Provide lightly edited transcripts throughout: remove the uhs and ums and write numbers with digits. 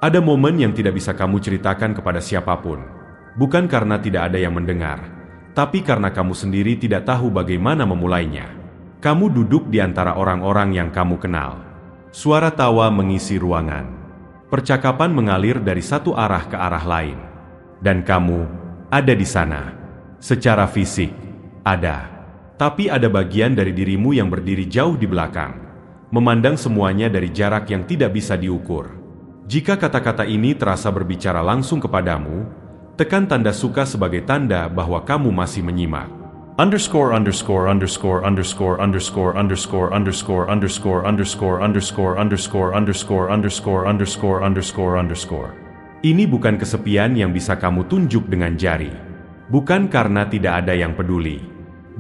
Ada momen yang tidak bisa kamu ceritakan kepada siapapun. Bukan karena tidak ada yang mendengar, tapi karena kamu sendiri tidak tahu bagaimana memulainya. Kamu duduk di antara orang-orang yang kamu kenal. Suara tawa mengisi ruangan. Percakapan mengalir dari satu arah ke arah lain. Dan kamu ada di sana. Secara fisik, ada. Tapi ada bagian dari dirimu yang berdiri jauh di belakang, memandang semuanya dari jarak yang tidak bisa diukur. Jika kata-kata ini terasa berbicara langsung kepadamu, tekan tanda suka sebagai tanda bahwa kamu masih menyimak. Underscore underscore underscore underscore underscore underscore underscore underscore underscore underscore underscore underscore underscore underscore underscore underscore. Ini bukan kesepian yang bisa kamu tunjuk dengan jari. Bukan karena tidak ada yang peduli.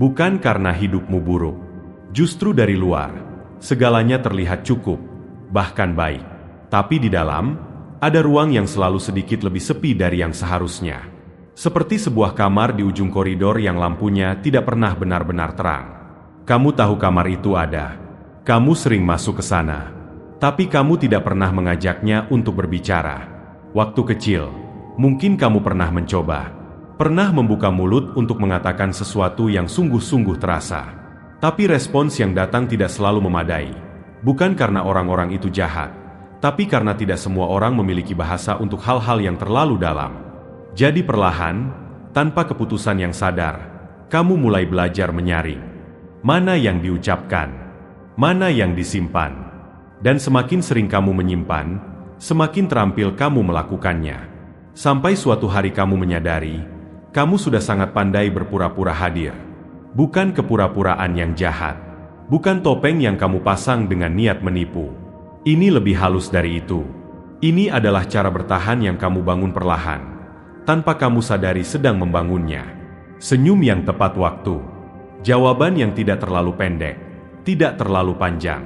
Bukan karena hidupmu buruk. Justru dari luar, segalanya terlihat cukup, bahkan baik. Tapi di dalam, ada ruang yang selalu sedikit lebih sepi dari yang seharusnya. Seperti sebuah kamar di ujung koridor yang lampunya tidak pernah benar-benar terang. Kamu tahu kamar itu ada. Kamu sering masuk ke sana. Tapi kamu tidak pernah mengajaknya untuk berbicara. Waktu kecil, mungkin kamu pernah mencoba. Pernah membuka mulut untuk mengatakan sesuatu yang sungguh-sungguh terasa. Tapi respons yang datang tidak selalu memadai. Bukan karena orang-orang itu jahat, tapi karena tidak semua orang memiliki bahasa untuk hal-hal yang terlalu dalam. Jadi perlahan, tanpa keputusan yang sadar, kamu mulai belajar menyaring. Mana yang diucapkan, mana yang disimpan. Dan semakin sering kamu menyimpan, semakin terampil kamu melakukannya. Sampai suatu hari kamu menyadari, kamu sudah sangat pandai berpura-pura hadir. Bukan kepura-puraan yang jahat. Bukan topeng yang kamu pasang dengan niat menipu. Ini lebih halus dari itu. Ini adalah cara bertahan yang kamu bangun perlahan, tanpa kamu sadari sedang membangunnya. Senyum yang tepat waktu. Jawaban yang tidak terlalu pendek, tidak terlalu panjang.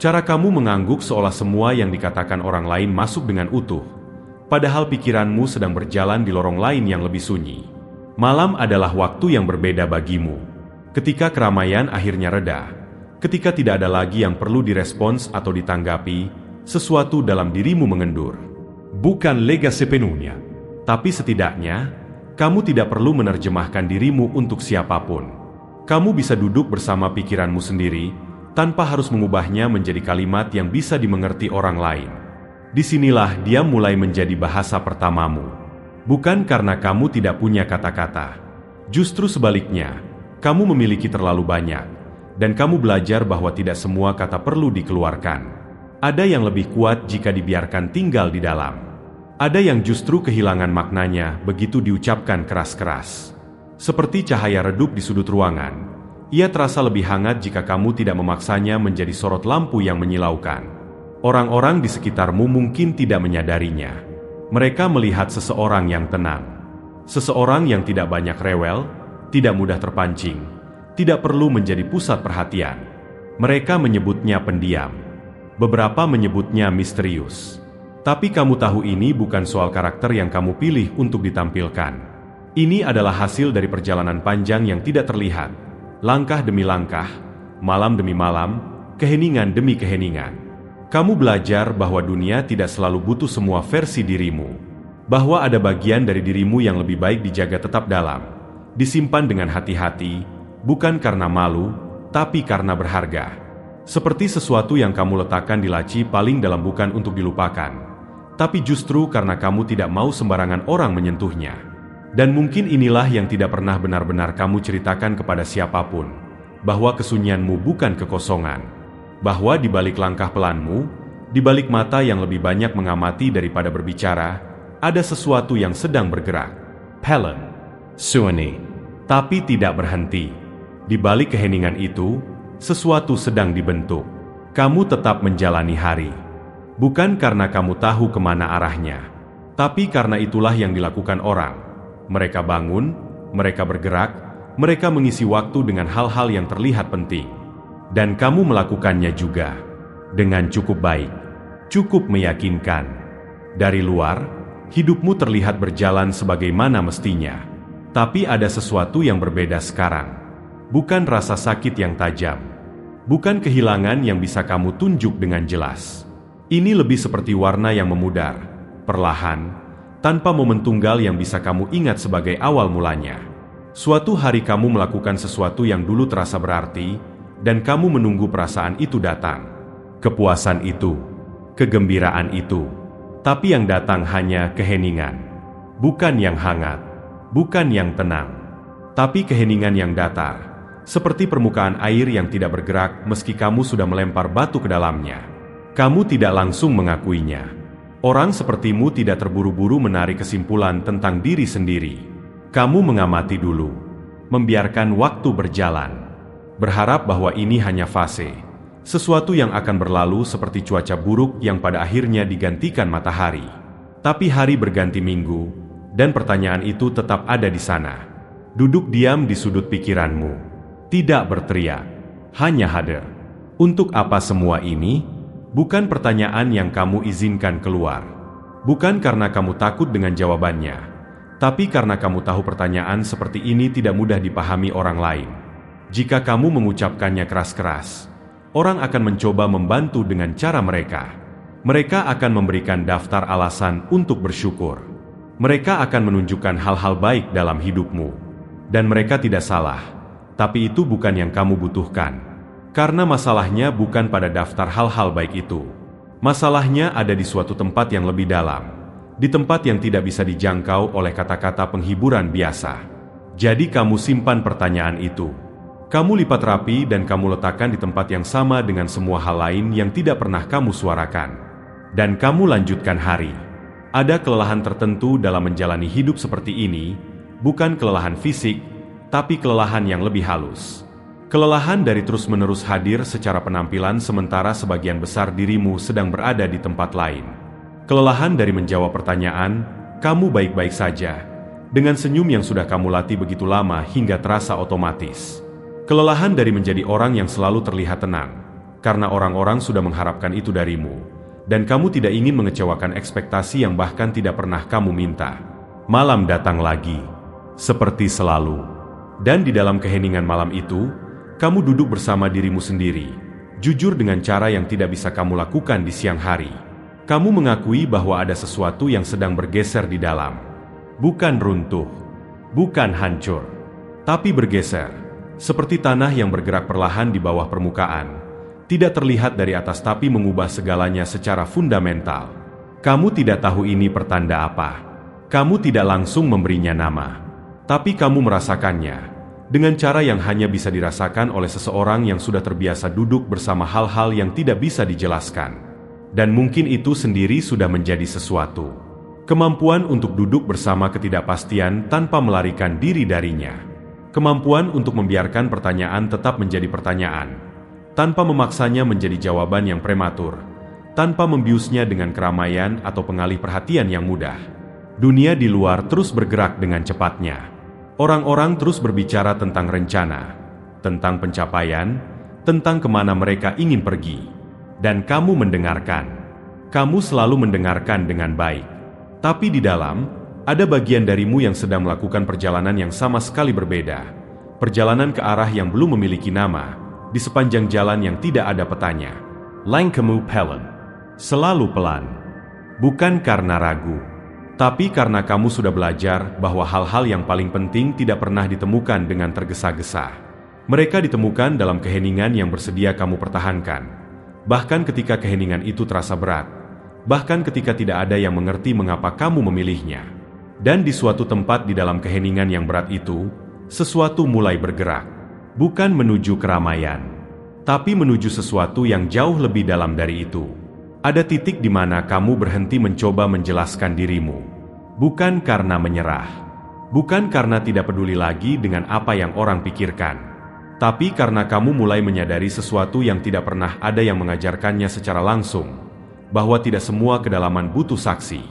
Cara kamu mengangguk seolah semua yang dikatakan orang lain masuk dengan utuh, padahal pikiranmu sedang berjalan di lorong lain yang lebih sunyi. Malam adalah waktu yang berbeda bagimu. Ketika keramaian akhirnya reda, ketika tidak ada lagi yang perlu direspons atau ditanggapi, sesuatu dalam dirimu mengendur. Bukan lega sepenuhnya. Tapi setidaknya, kamu tidak perlu menerjemahkan dirimu untuk siapapun. Kamu bisa duduk bersama pikiranmu sendiri, tanpa harus mengubahnya menjadi kalimat yang bisa dimengerti orang lain. Disinilah dia mulai menjadi bahasa pertamamu. Bukan karena kamu tidak punya kata-kata. Justru sebaliknya, kamu memiliki terlalu banyak, dan kamu belajar bahwa tidak semua kata perlu dikeluarkan. Ada yang lebih kuat jika dibiarkan tinggal di dalam. Ada yang justru kehilangan maknanya begitu diucapkan keras-keras. Seperti cahaya redup di sudut ruangan, ia terasa lebih hangat jika kamu tidak memaksanya menjadi sorot lampu yang menyilaukan. Orang-orang di sekitarmu mungkin tidak menyadarinya. Mereka melihat seseorang yang tenang. Seseorang yang tidak banyak rewel, tidak mudah terpancing, tidak perlu menjadi pusat perhatian. Mereka menyebutnya pendiam. Beberapa menyebutnya misterius. Tapi kamu tahu ini bukan soal karakter yang kamu pilih untuk ditampilkan. Ini adalah hasil dari perjalanan panjang yang tidak terlihat. Langkah demi langkah, malam demi malam, keheningan demi keheningan. Kamu belajar bahwa dunia tidak selalu butuh semua versi dirimu. Bahwa ada bagian dari dirimu yang lebih baik dijaga tetap dalam. Disimpan dengan hati-hati, bukan karena malu, tapi karena berharga. Seperti sesuatu yang kamu letakkan di laci paling dalam bukan untuk dilupakan, tapi justru karena kamu tidak mau sembarangan orang menyentuhnya. Dan mungkin inilah yang tidak pernah benar-benar kamu ceritakan kepada siapapun, bahwa kesunyianmu bukan kekosongan, bahwa di balik langkah pelanmu, di balik mata yang lebih banyak mengamati daripada berbicara, ada sesuatu yang sedang bergerak. Helen, Suoni, tapi tidak berhenti. Di balik keheningan itu, sesuatu sedang dibentuk. Kamu tetap menjalani hari. Bukan karena kamu tahu kemana arahnya, tapi karena itulah yang dilakukan orang. Mereka bangun, mereka bergerak, mereka mengisi waktu dengan hal-hal yang terlihat penting. Dan kamu melakukannya juga, dengan cukup baik, cukup meyakinkan. Dari luar, hidupmu terlihat berjalan sebagaimana mestinya. Tapi ada sesuatu yang berbeda sekarang. Bukan rasa sakit yang tajam. Bukan kehilangan yang bisa kamu tunjuk dengan jelas. Ini lebih seperti warna yang memudar, perlahan, tanpa momen tunggal yang bisa kamu ingat sebagai awal mulanya. Suatu hari kamu melakukan sesuatu yang dulu terasa berarti, dan kamu menunggu perasaan itu datang. Kepuasan itu, kegembiraan itu. Tapi yang datang hanya keheningan. Bukan yang hangat, bukan yang tenang, tapi keheningan yang datar, seperti permukaan air yang tidak bergerak meski kamu sudah melempar batu ke dalamnya. Kamu tidak langsung mengakuinya. Orang sepertimu tidak terburu-buru menarik kesimpulan tentang diri sendiri. Kamu mengamati dulu, membiarkan waktu berjalan, berharap bahwa ini hanya fase, sesuatu yang akan berlalu seperti cuaca buruk yang pada akhirnya digantikan matahari. Tapi hari berganti minggu, dan pertanyaan itu tetap ada di sana. Duduk diam di sudut pikiranmu. Tidak berteriak, hanya hadir. Untuk apa semua ini? Bukan pertanyaan yang kamu izinkan keluar. Bukan karena kamu takut dengan jawabannya, tapi karena kamu tahu pertanyaan seperti ini tidak mudah dipahami orang lain. Jika kamu mengucapkannya keras-keras, orang akan mencoba membantu dengan cara mereka. Mereka akan memberikan daftar alasan untuk bersyukur. Mereka akan menunjukkan hal-hal baik dalam hidupmu. Dan mereka tidak salah, tapi itu bukan yang kamu butuhkan. Karena masalahnya bukan pada daftar hal-hal baik itu. Masalahnya ada di suatu tempat yang lebih dalam. Di tempat yang tidak bisa dijangkau oleh kata-kata penghiburan biasa. Jadi kamu simpan pertanyaan itu. Kamu lipat rapi dan kamu letakkan di tempat yang sama dengan semua hal lain yang tidak pernah kamu suarakan. Dan kamu lanjutkan hari. Ada kelelahan tertentu dalam menjalani hidup seperti ini, bukan kelelahan fisik, tapi kelelahan yang lebih halus. Kelelahan dari terus-menerus hadir secara penampilan sementara sebagian besar dirimu sedang berada di tempat lain. Kelelahan dari menjawab pertanyaan, kamu baik-baik saja, dengan senyum yang sudah kamu latih begitu lama hingga terasa otomatis. Kelelahan dari menjadi orang yang selalu terlihat tenang, karena orang-orang sudah mengharapkan itu darimu. Dan kamu tidak ingin mengecewakan ekspektasi yang bahkan tidak pernah kamu minta. Malam datang lagi, seperti selalu. Dan di dalam keheningan malam itu, kamu duduk bersama dirimu sendiri, jujur dengan cara yang tidak bisa kamu lakukan di siang hari. Kamu mengakui bahwa ada sesuatu yang sedang bergeser di dalam. Bukan runtuh, bukan hancur, tapi bergeser, seperti tanah yang bergerak perlahan di bawah permukaan. Tidak terlihat dari atas tapi mengubah segalanya secara fundamental. Kamu tidak tahu ini pertanda apa. Kamu tidak langsung memberinya nama. Tapi kamu merasakannya, dengan cara yang hanya bisa dirasakan oleh seseorang yang sudah terbiasa duduk bersama hal-hal yang tidak bisa dijelaskan. Dan mungkin itu sendiri sudah menjadi sesuatu. Kemampuan untuk duduk bersama ketidakpastian tanpa melarikan diri darinya. Kemampuan untuk membiarkan pertanyaan tetap menjadi pertanyaan, tanpa memaksanya menjadi jawaban yang prematur, tanpa membiusnya dengan keramaian atau pengalih perhatian yang mudah. Dunia di luar terus bergerak dengan cepatnya. Orang-orang terus berbicara tentang rencana, tentang pencapaian, tentang kemana mereka ingin pergi. Dan kamu mendengarkan. Kamu selalu mendengarkan dengan baik. Tapi di dalam, ada bagian darimu yang sedang melakukan perjalanan yang sama sekali berbeda. Perjalanan ke arah yang belum memiliki nama, di sepanjang jalan yang tidak ada petanya. Langkamu pelan. Selalu pelan. Bukan karena ragu, tapi karena kamu sudah belajar bahwa hal-hal yang paling penting tidak pernah ditemukan dengan tergesa-gesa. Mereka ditemukan dalam keheningan yang bersedia kamu pertahankan. Bahkan ketika keheningan itu terasa berat. Bahkan ketika tidak ada yang mengerti mengapa kamu memilihnya. Dan di suatu tempat di dalam keheningan yang berat itu, sesuatu mulai bergerak. Bukan menuju keramaian, tapi menuju sesuatu yang jauh lebih dalam dari itu. Ada titik di mana kamu berhenti mencoba menjelaskan dirimu. Bukan karena menyerah. Bukan karena tidak peduli lagi dengan apa yang orang pikirkan. Tapi karena kamu mulai menyadari sesuatu yang tidak pernah ada yang mengajarkannya secara langsung. Bahwa tidak semua kedalaman butuh saksi.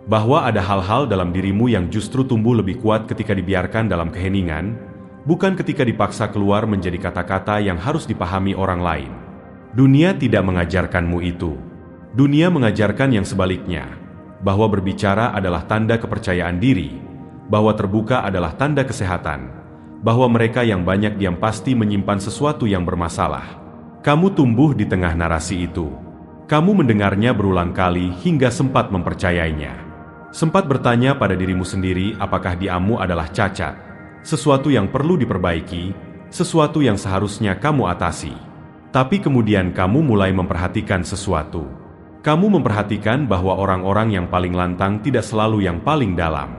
Bahwa ada hal-hal dalam dirimu yang justru tumbuh lebih kuat ketika dibiarkan dalam keheningan, bukan ketika dipaksa keluar menjadi kata-kata yang harus dipahami orang lain. Dunia tidak mengajarkanmu itu. Dunia mengajarkan yang sebaliknya, bahwa berbicara adalah tanda kepercayaan diri, bahwa terbuka adalah tanda kesehatan, bahwa mereka yang banyak diam pasti menyimpan sesuatu yang bermasalah. Kamu tumbuh di tengah narasi itu. Kamu mendengarnya berulang kali hingga sempat mempercayainya. Sempat bertanya pada dirimu sendiri apakah diammu adalah cacat, sesuatu yang perlu diperbaiki, sesuatu yang seharusnya kamu atasi. Tapi kemudian kamu mulai memperhatikan sesuatu. Kamu memperhatikan bahwa orang-orang yang paling lantang tidak selalu yang paling dalam.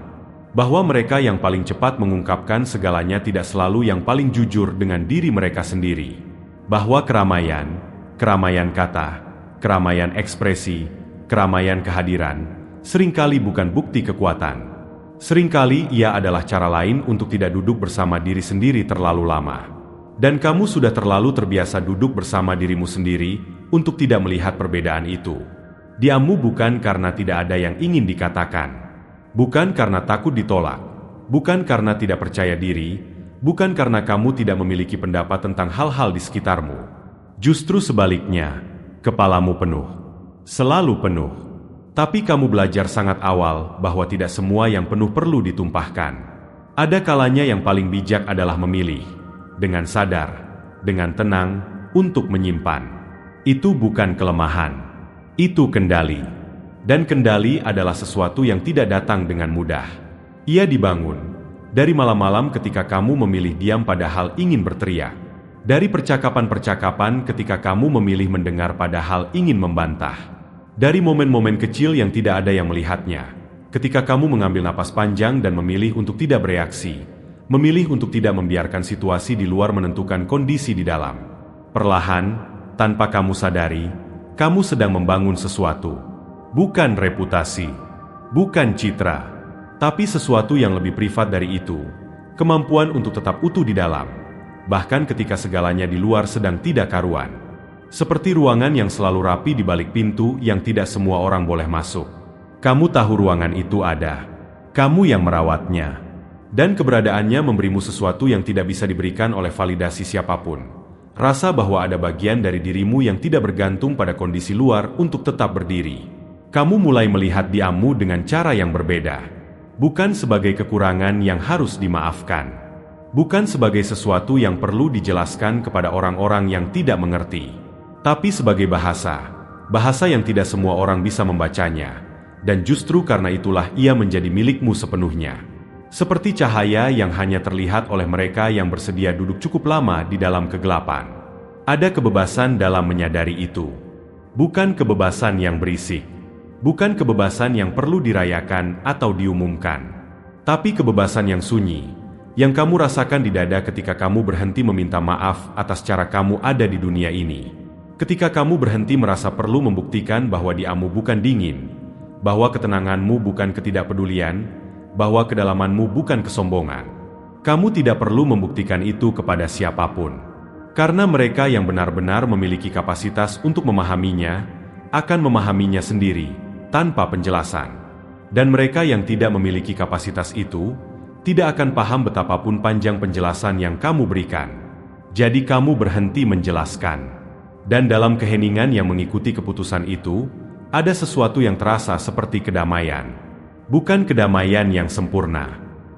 Bahwa mereka yang paling cepat mengungkapkan segalanya tidak selalu yang paling jujur dengan diri mereka sendiri. Bahwa keramaian kata, keramaian ekspresi, keramaian kehadiran, seringkali bukan bukti kekuatan. Seringkali ia adalah cara lain untuk tidak duduk bersama diri sendiri terlalu lama. Dan kamu sudah terlalu terbiasa duduk bersama dirimu sendiri untuk tidak melihat perbedaan itu. Diammu bukan karena tidak ada yang ingin dikatakan. Bukan karena takut ditolak. Bukan karena tidak percaya diri. Bukan karena kamu tidak memiliki pendapat tentang hal-hal di sekitarmu. Justru sebaliknya, kepalamu penuh. Selalu penuh. Tapi kamu belajar sangat awal bahwa tidak semua yang penuh perlu ditumpahkan. Ada kalanya yang paling bijak adalah memilih, dengan sadar, dengan tenang, untuk menyimpan. Itu bukan kelemahan. Itu kendali. Dan kendali adalah sesuatu yang tidak datang dengan mudah. Ia dibangun dari malam-malam ketika kamu memilih diam padahal ingin berteriak. Dari percakapan-percakapan ketika kamu memilih mendengar padahal ingin membantah. Dari momen-momen kecil yang tidak ada yang melihatnya, ketika kamu mengambil napas panjang dan memilih untuk tidak bereaksi, memilih untuk tidak membiarkan situasi di luar menentukan kondisi di dalam. Perlahan, tanpa kamu sadari, kamu sedang membangun sesuatu. Bukan reputasi, bukan citra, tapi sesuatu yang lebih privat dari itu, kemampuan untuk tetap utuh di dalam, bahkan ketika segalanya di luar sedang tidak karuan. Seperti ruangan yang selalu rapi di balik pintu yang tidak semua orang boleh masuk. Kamu tahu ruangan itu ada. Kamu yang merawatnya. Dan keberadaannya memberimu sesuatu yang tidak bisa diberikan oleh validasi siapapun. Rasa bahwa ada bagian dari dirimu yang tidak bergantung pada kondisi luar untuk tetap berdiri. Kamu mulai melihat diammu dengan cara yang berbeda. Bukan sebagai kekurangan yang harus dimaafkan. Bukan sebagai sesuatu yang perlu dijelaskan kepada orang-orang yang tidak mengerti. Tapi sebagai bahasa yang tidak semua orang bisa membacanya, dan justru karena itulah ia menjadi milikmu sepenuhnya. Seperti cahaya yang hanya terlihat oleh mereka yang bersedia duduk cukup lama di dalam kegelapan. Ada kebebasan dalam menyadari itu. Bukan kebebasan yang berisik. Bukan kebebasan yang perlu dirayakan atau diumumkan. Tapi kebebasan yang sunyi, yang kamu rasakan di dada ketika kamu berhenti meminta maaf atas cara kamu ada di dunia ini. Ketika kamu berhenti merasa perlu membuktikan bahwa diammu bukan dingin, bahwa ketenanganmu bukan ketidakpedulian, bahwa kedalamanmu bukan kesombongan. Kamu tidak perlu membuktikan itu kepada siapapun. Karena mereka yang benar-benar memiliki kapasitas untuk memahaminya, akan memahaminya sendiri, tanpa penjelasan. Dan mereka yang tidak memiliki kapasitas itu, tidak akan paham betapapun panjang penjelasan yang kamu berikan. Jadi kamu berhenti menjelaskan. Dan dalam keheningan yang mengikuti keputusan itu, ada sesuatu yang terasa seperti kedamaian. Bukan kedamaian yang sempurna.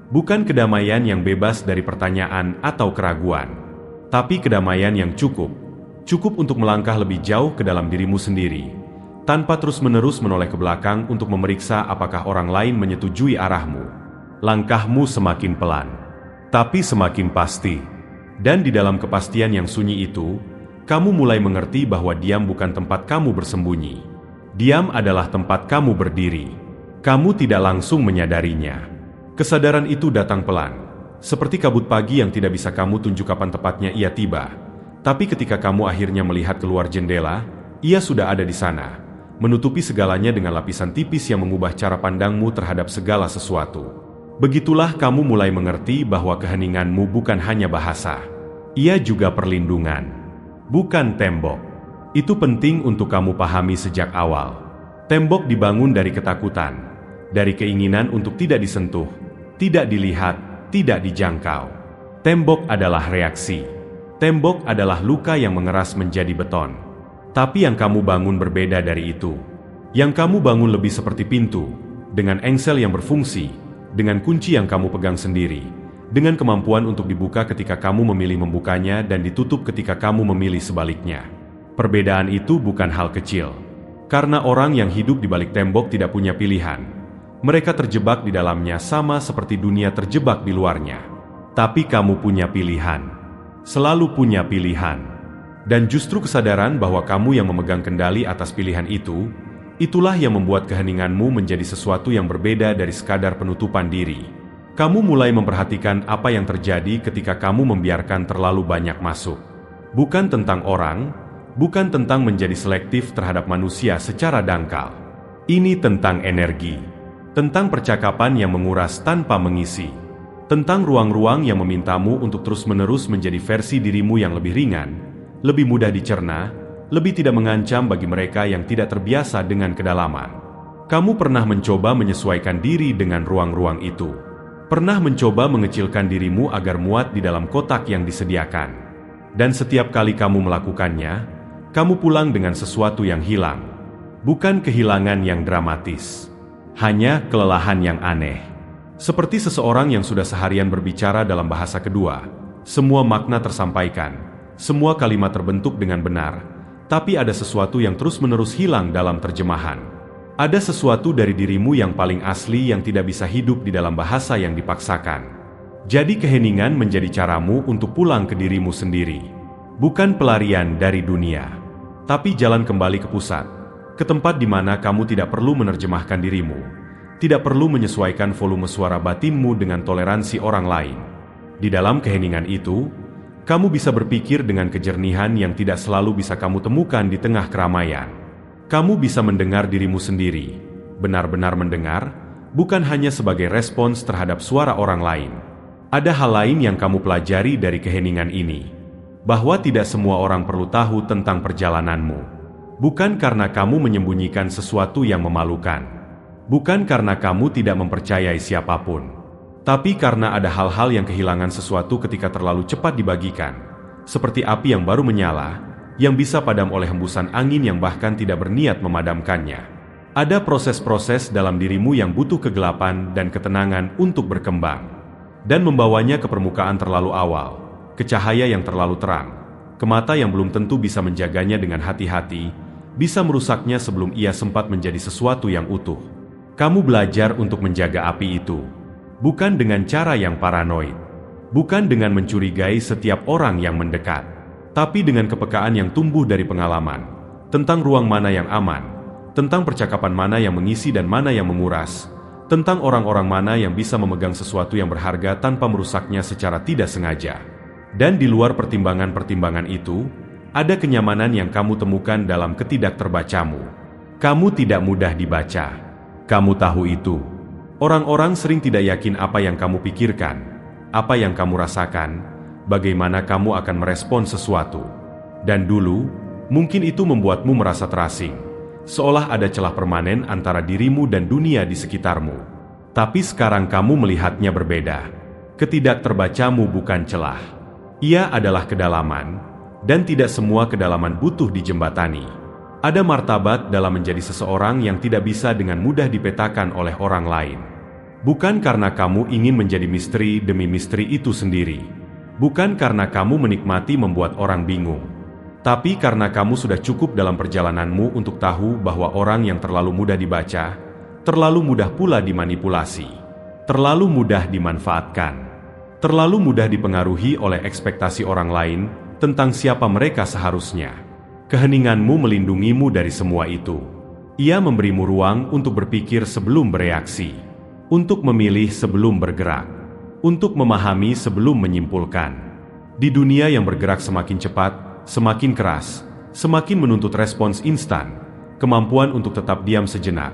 Bukan kedamaian yang bebas dari pertanyaan atau keraguan. Tapi kedamaian yang cukup. Cukup untuk melangkah lebih jauh ke dalam dirimu sendiri. Tanpa terus-menerus menoleh ke belakang untuk memeriksa apakah orang lain menyetujui arahmu. Langkahmu semakin pelan. Tapi semakin pasti. Dan di dalam kepastian yang sunyi itu, kamu mulai mengerti bahwa diam bukan tempat kamu bersembunyi. Diam adalah tempat kamu berdiri. Kamu tidak langsung menyadarinya. Kesadaran itu datang pelan, seperti kabut pagi yang tidak bisa kamu tunjuk kapan tepatnya ia tiba. Tapi ketika kamu akhirnya melihat keluar jendela, ia sudah ada di sana, menutupi segalanya dengan lapisan tipis yang mengubah cara pandangmu terhadap segala sesuatu. Begitulah kamu mulai mengerti bahwa keheninganmu bukan hanya bahasa. Ia juga perlindungan. Bukan tembok. Itu penting untuk kamu pahami sejak awal. Tembok dibangun dari ketakutan, dari keinginan untuk tidak disentuh, tidak dilihat, tidak dijangkau. Tembok adalah reaksi. Tembok adalah luka yang mengeras menjadi beton. Tapi yang kamu bangun berbeda dari itu. Yang kamu bangun lebih seperti pintu, dengan engsel yang berfungsi, dengan kunci yang kamu pegang sendiri, dengan kemampuan untuk dibuka ketika kamu memilih membukanya dan ditutup ketika kamu memilih sebaliknya. Perbedaan itu bukan hal kecil. Karena orang yang hidup di balik tembok tidak punya pilihan. Mereka terjebak di dalamnya sama seperti dunia terjebak di luarnya. Tapi kamu punya pilihan. Selalu punya pilihan. Dan justru kesadaran bahwa kamu yang memegang kendali atas pilihan itu, itulah yang membuat keheninganmu menjadi sesuatu yang berbeda dari sekadar penutupan diri. Kamu mulai memperhatikan apa yang terjadi ketika kamu membiarkan terlalu banyak masuk. Bukan tentang orang, bukan tentang menjadi selektif terhadap manusia secara dangkal. Ini tentang energi, tentang percakapan yang menguras tanpa mengisi, tentang ruang-ruang yang memintamu untuk terus-menerus menjadi versi dirimu yang lebih ringan, lebih mudah dicerna, lebih tidak mengancam bagi mereka yang tidak terbiasa dengan kedalaman. Kamu pernah mencoba menyesuaikan diri dengan ruang-ruang itu. Pernah mencoba mengecilkan dirimu agar muat di dalam kotak yang disediakan. Dan setiap kali kamu melakukannya, kamu pulang dengan sesuatu yang hilang. Bukan kehilangan yang dramatis. Hanya kelelahan yang aneh. Seperti seseorang yang sudah seharian berbicara dalam bahasa kedua. Semua makna tersampaikan. Semua kalimat terbentuk dengan benar. Tapi ada sesuatu yang terus-menerus hilang dalam terjemahan. Ada sesuatu dari dirimu yang paling asli yang tidak bisa hidup di dalam bahasa yang dipaksakan. Jadi keheningan menjadi caramu untuk pulang ke dirimu sendiri. Bukan pelarian dari dunia, tapi jalan kembali ke pusat, ke tempat di mana kamu tidak perlu menerjemahkan dirimu, tidak perlu menyesuaikan volume suara batinmu dengan toleransi orang lain. Di dalam keheningan itu, kamu bisa berpikir dengan kejernihan yang tidak selalu bisa kamu temukan di tengah keramaian. Kamu bisa mendengar dirimu sendiri, benar-benar mendengar, bukan hanya sebagai respons terhadap suara orang lain. Ada hal lain yang kamu pelajari dari keheningan ini. Bahwa tidak semua orang perlu tahu tentang perjalananmu. Bukan karena kamu menyembunyikan sesuatu yang memalukan. Bukan karena kamu tidak mempercayai siapapun. Tapi karena ada hal-hal yang kehilangan sesuatu ketika terlalu cepat dibagikan. Seperti api yang baru menyala, yang bisa padam oleh hembusan angin yang bahkan tidak berniat memadamkannya. Ada proses-proses dalam dirimu yang butuh kegelapan dan ketenangan untuk berkembang. Dan membawanya ke permukaan terlalu awal. Ke cahaya yang terlalu terang, ke mata yang belum tentu bisa menjaganya dengan hati-hati, bisa merusaknya sebelum ia sempat menjadi sesuatu yang utuh. Kamu belajar untuk menjaga api itu, bukan dengan cara yang paranoid, bukan dengan mencurigai setiap orang yang mendekat, tapi dengan kepekaan yang tumbuh dari pengalaman, tentang ruang mana yang aman, tentang percakapan mana yang mengisi dan mana yang menguras, tentang orang-orang mana yang bisa memegang sesuatu yang berharga tanpa merusaknya secara tidak sengaja. Dan di luar pertimbangan-pertimbangan itu, ada kenyamanan yang kamu temukan dalam ketidakterbacamu. Kamu tidak mudah dibaca. Kamu tahu itu. Orang-orang sering tidak yakin apa yang kamu pikirkan, apa yang kamu rasakan, bagaimana kamu akan merespon sesuatu. Dan dulu, mungkin itu membuatmu merasa terasing, seolah ada celah permanen antara dirimu dan dunia di sekitarmu. Tapi sekarang kamu melihatnya berbeda. Ketidakterbacamu bukan celah. Ia adalah kedalaman, dan tidak semua kedalaman butuh dijembatani. Ada martabat dalam menjadi seseorang yang tidak bisa dengan mudah dipetakan oleh orang lain. Bukan karena kamu ingin menjadi misteri demi misteri itu sendiri. Bukan karena kamu menikmati membuat orang bingung. Tapi karena kamu sudah cukup dalam perjalananmu untuk tahu bahwa orang yang terlalu mudah dibaca, terlalu mudah pula dimanipulasi, terlalu mudah dimanfaatkan. Terlalu mudah dipengaruhi oleh ekspektasi orang lain tentang siapa mereka seharusnya. Keheninganmu melindungimu dari semua itu. Ia memberimu ruang untuk berpikir sebelum bereaksi, untuk memilih sebelum bergerak, untuk memahami sebelum menyimpulkan. Di dunia yang bergerak semakin cepat, semakin keras, semakin menuntut respons instan, kemampuan untuk tetap diam sejenak,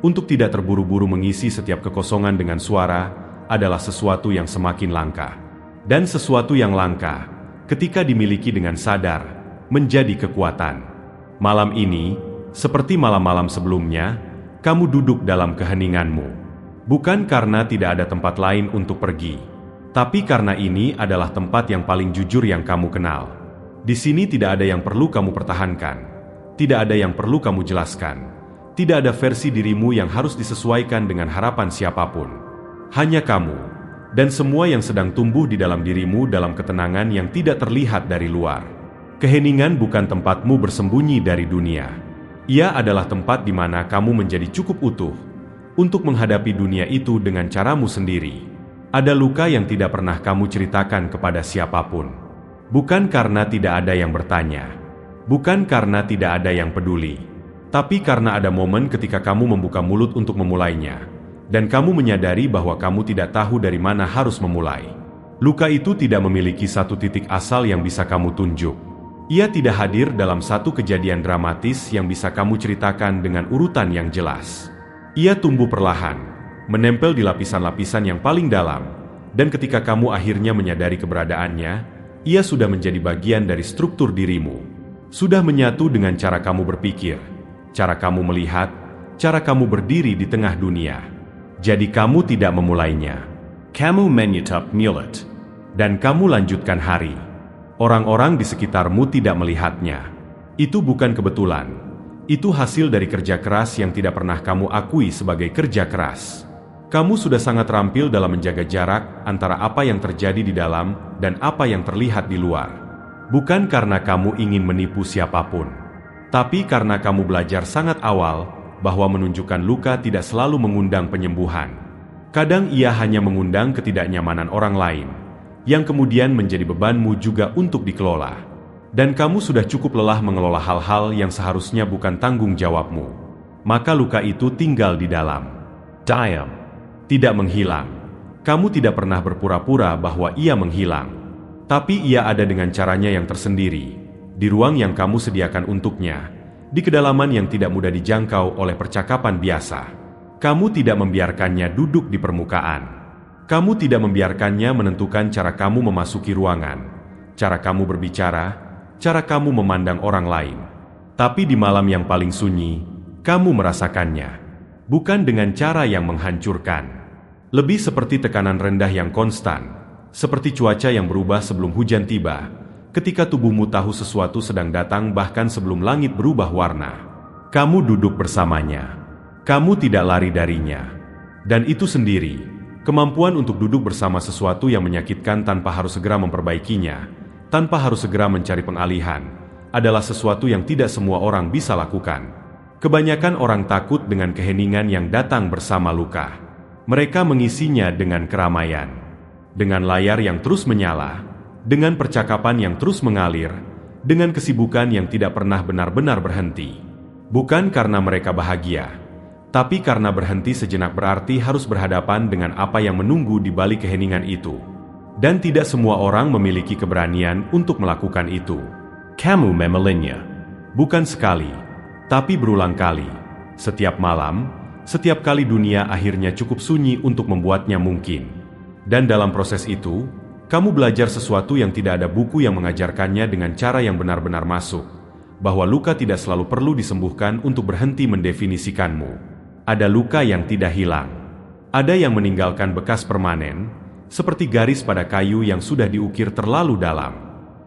untuk tidak terburu-buru mengisi setiap kekosongan dengan suara, adalah sesuatu yang semakin langka. Dan sesuatu yang langka, ketika dimiliki dengan sadar, menjadi kekuatan. Malam ini, seperti malam-malam sebelumnya, kamu duduk dalam keheninganmu. Bukan karena tidak ada tempat lain untuk pergi, tapi karena ini adalah tempat yang paling jujur yang kamu kenal. Di sini tidak ada yang perlu kamu pertahankan, tidak ada yang perlu kamu jelaskan, tidak ada versi dirimu yang harus disesuaikan dengan harapan siapapun. Hanya kamu, dan semua yang sedang tumbuh di dalam dirimu dalam ketenangan yang tidak terlihat dari luar. Keheningan bukan tempatmu bersembunyi dari dunia. Ia adalah tempat di mana kamu menjadi cukup utuh, untuk menghadapi dunia itu dengan caramu sendiri. Ada luka yang tidak pernah kamu ceritakan kepada siapapun. Bukan karena tidak ada yang bertanya. Bukan karena tidak ada yang peduli. Tapi karena ada momen ketika kamu membuka mulut untuk memulainya. Dan kamu menyadari bahwa kamu tidak tahu dari mana harus memulai. Luka itu tidak memiliki satu titik asal yang bisa kamu tunjuk. Ia tidak hadir dalam satu kejadian dramatis yang bisa kamu ceritakan dengan urutan yang jelas. Ia tumbuh perlahan, menempel di lapisan-lapisan yang paling dalam, dan ketika kamu akhirnya menyadari keberadaannya, ia sudah menjadi bagian dari struktur dirimu. Sudah menyatu dengan cara kamu berpikir, cara kamu melihat, cara kamu berdiri di tengah dunia. Jadi kamu tidak memulainya. Kamu menyetop mulut. Dan kamu lanjutkan hari. Orang-orang di sekitarmu tidak melihatnya. Itu bukan kebetulan. Itu hasil dari kerja keras yang tidak pernah kamu akui sebagai kerja keras. Kamu sudah sangat terampil dalam menjaga jarak antara apa yang terjadi di dalam dan apa yang terlihat di luar. Bukan karena kamu ingin menipu siapapun, tapi karena kamu belajar sangat awal bahwa menunjukkan luka tidak selalu mengundang penyembuhan. Kadang ia hanya mengundang ketidaknyamanan orang lain, yang kemudian menjadi bebanmu juga untuk dikelola. Dan kamu sudah cukup lelah mengelola hal-hal yang seharusnya bukan tanggung jawabmu. Maka luka itu tinggal di dalam. Diam. Tidak menghilang. Kamu tidak pernah berpura-pura bahwa ia menghilang. Tapi ia ada dengan caranya yang tersendiri, di ruang yang kamu sediakan untuknya, di kedalaman yang tidak mudah dijangkau oleh percakapan biasa. Kamu tidak membiarkannya duduk di permukaan. Kamu tidak membiarkannya menentukan cara kamu memasuki ruangan, cara kamu berbicara, cara kamu memandang orang lain. Tapi di malam yang paling sunyi, kamu merasakannya. Bukan dengan cara yang menghancurkan. Lebih seperti tekanan rendah yang konstan, seperti cuaca yang berubah sebelum hujan tiba, ketika tubuhmu tahu sesuatu sedang datang bahkan sebelum langit berubah warna. Kamu duduk bersamanya. Kamu tidak lari darinya. Dan itu sendiri, kemampuan untuk duduk bersama sesuatu yang menyakitkan tanpa harus segera memperbaikinya, tanpa harus segera mencari pengalihan, adalah sesuatu yang tidak semua orang bisa lakukan. Kebanyakan orang takut dengan keheningan yang datang bersama luka. Mereka mengisinya dengan keramaian, dengan layar yang terus menyala, dengan percakapan yang terus mengalir, dengan kesibukan yang tidak pernah benar-benar berhenti. Bukan karena mereka bahagia, tapi karena berhenti sejenak berarti harus berhadapan dengan apa yang menunggu di balik keheningan itu. Dan tidak semua orang memiliki keberanian untuk melakukan itu. Kamu memelinya. Bukan sekali, tapi berulang kali. Setiap malam, setiap kali dunia akhirnya cukup sunyi untuk membuatnya mungkin. Dan dalam proses itu, kamu belajar sesuatu yang tidak ada buku yang mengajarkannya dengan cara yang benar-benar masuk. Bahwa luka tidak selalu perlu disembuhkan untuk berhenti mendefinisikanmu. Ada luka yang tidak hilang. Ada yang meninggalkan bekas permanen, seperti garis pada kayu yang sudah diukir terlalu dalam.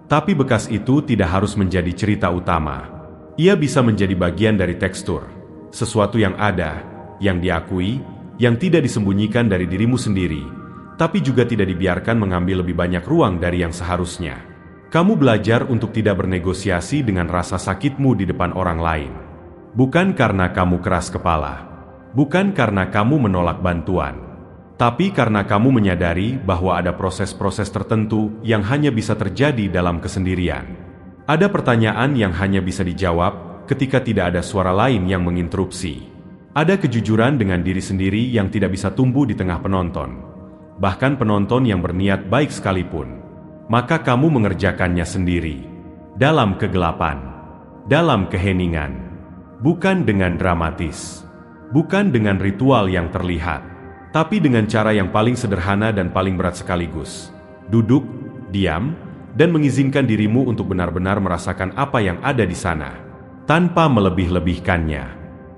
Tapi bekas itu tidak harus menjadi cerita utama. Ia bisa menjadi bagian dari tekstur, sesuatu yang ada, yang diakui, yang tidak disembunyikan dari dirimu sendiri, tapi juga tidak dibiarkan mengambil lebih banyak ruang dari yang seharusnya. Kamu belajar untuk tidak bernegosiasi dengan rasa sakitmu di depan orang lain. Bukan karena kamu keras kepala. Bukan karena kamu menolak bantuan, tapi karena kamu menyadari bahwa ada proses-proses tertentu yang hanya bisa terjadi dalam kesendirian. Ada pertanyaan yang hanya bisa dijawab ketika tidak ada suara lain yang menginterupsi. Ada kejujuran dengan diri sendiri yang tidak bisa tumbuh di tengah penonton, bahkan penonton yang berniat baik sekalipun. Maka kamu mengerjakannya sendiri, dalam kegelapan, dalam keheningan, bukan dengan dramatis. Bukan dengan ritual yang terlihat, tapi dengan cara yang paling sederhana dan paling berat sekaligus. Duduk, diam, dan mengizinkan dirimu untuk benar-benar merasakan apa yang ada di sana. Tanpa melebih-lebihkannya,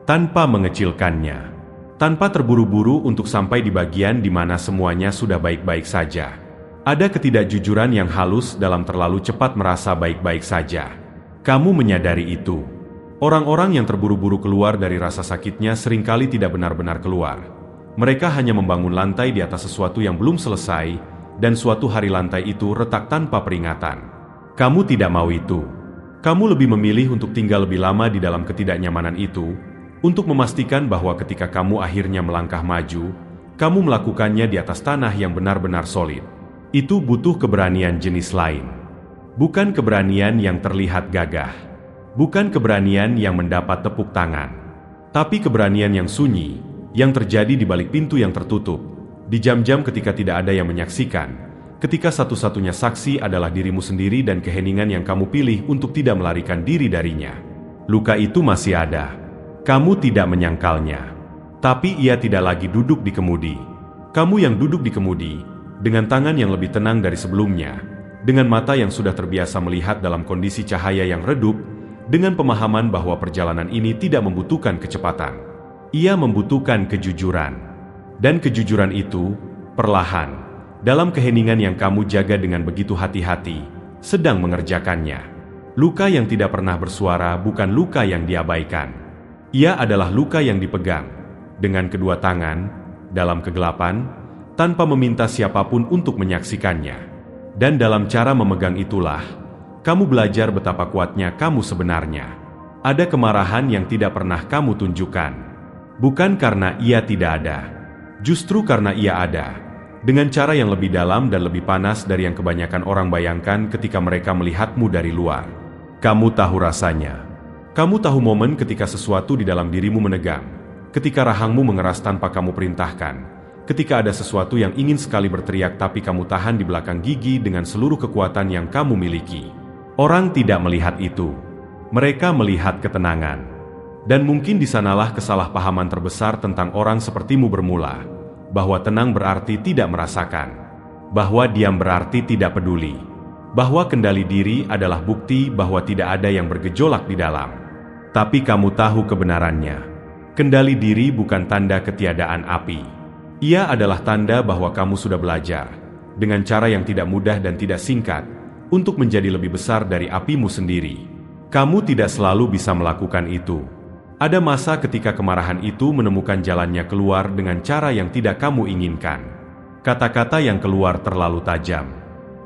tanpa mengecilkannya, tanpa terburu-buru untuk sampai di bagian di mana semuanya sudah baik-baik saja. Ada ketidakjujuran yang halus dalam terlalu cepat merasa baik-baik saja. Kamu menyadari itu. Orang-orang yang terburu-buru keluar dari rasa sakitnya seringkali tidak benar-benar keluar. Mereka hanya membangun lantai di atas sesuatu yang belum selesai, dan suatu hari lantai itu retak tanpa peringatan. Kamu tidak mau itu. Kamu lebih memilih untuk tinggal lebih lama di dalam ketidaknyamanan itu, Untuk memastikan bahwa ketika kamu akhirnya melangkah maju, kamu melakukannya di atas tanah yang benar-benar solid. Itu butuh keberanian jenis lain. Bukan keberanian yang terlihat gagah. Bukan keberanian yang mendapat tepuk tangan. Tapi keberanian yang sunyi, yang terjadi di balik pintu yang tertutup, di jam-jam ketika tidak ada yang menyaksikan, ketika satu-satunya saksi adalah dirimu sendiri dan keheningan yang kamu pilih untuk tidak melarikan diri darinya. Luka itu masih ada. Kamu tidak menyangkalnya. Tapi ia tidak lagi duduk di kemudi. Kamu yang duduk di kemudi, dengan tangan yang lebih tenang dari sebelumnya, dengan mata yang sudah terbiasa melihat dalam kondisi cahaya yang redup, dengan pemahaman bahwa perjalanan ini tidak membutuhkan kecepatan. Ia membutuhkan kejujuran. Dan kejujuran itu, perlahan, dalam keheningan yang kamu jaga dengan begitu hati-hati, sedang mengerjakannya. Luka yang tidak pernah bersuara bukan luka yang diabaikan. Ia adalah luka yang dipegang, dengan kedua tangan, dalam kegelapan, tanpa meminta siapapun untuk menyaksikannya. Dan dalam cara memegang itulah, kamu belajar betapa kuatnya kamu sebenarnya. Ada kemarahan yang tidak pernah kamu tunjukkan. Bukan karena ia tidak ada. Justru karena ia ada. Dengan cara yang lebih dalam dan lebih panas dari yang kebanyakan orang bayangkan ketika mereka melihatmu dari luar. Kamu tahu rasanya. Kamu tahu momen ketika sesuatu di dalam dirimu menegang, ketika rahangmu mengeras tanpa kamu perintahkan, ketika ada sesuatu yang ingin sekali berteriak tapi kamu tahan di belakang gigi dengan seluruh kekuatan yang kamu miliki. Orang tidak melihat itu. Mereka melihat ketenangan. Dan mungkin di sanalah kesalahpahaman terbesar tentang orang sepertimu bermula, bahwa tenang berarti tidak merasakan, bahwa diam berarti tidak peduli, bahwa kendali diri adalah bukti bahwa tidak ada yang bergejolak di dalam. Tapi kamu tahu kebenarannya. Kendali diri bukan tanda ketiadaan api. Ia adalah tanda bahwa kamu sudah belajar, dengan cara yang tidak mudah dan tidak singkat, untuk menjadi lebih besar dari apimu sendiri. Kamu tidak selalu bisa melakukan itu. Ada masa ketika kemarahan itu menemukan jalannya keluar dengan cara yang tidak kamu inginkan. Kata-kata yang keluar terlalu tajam.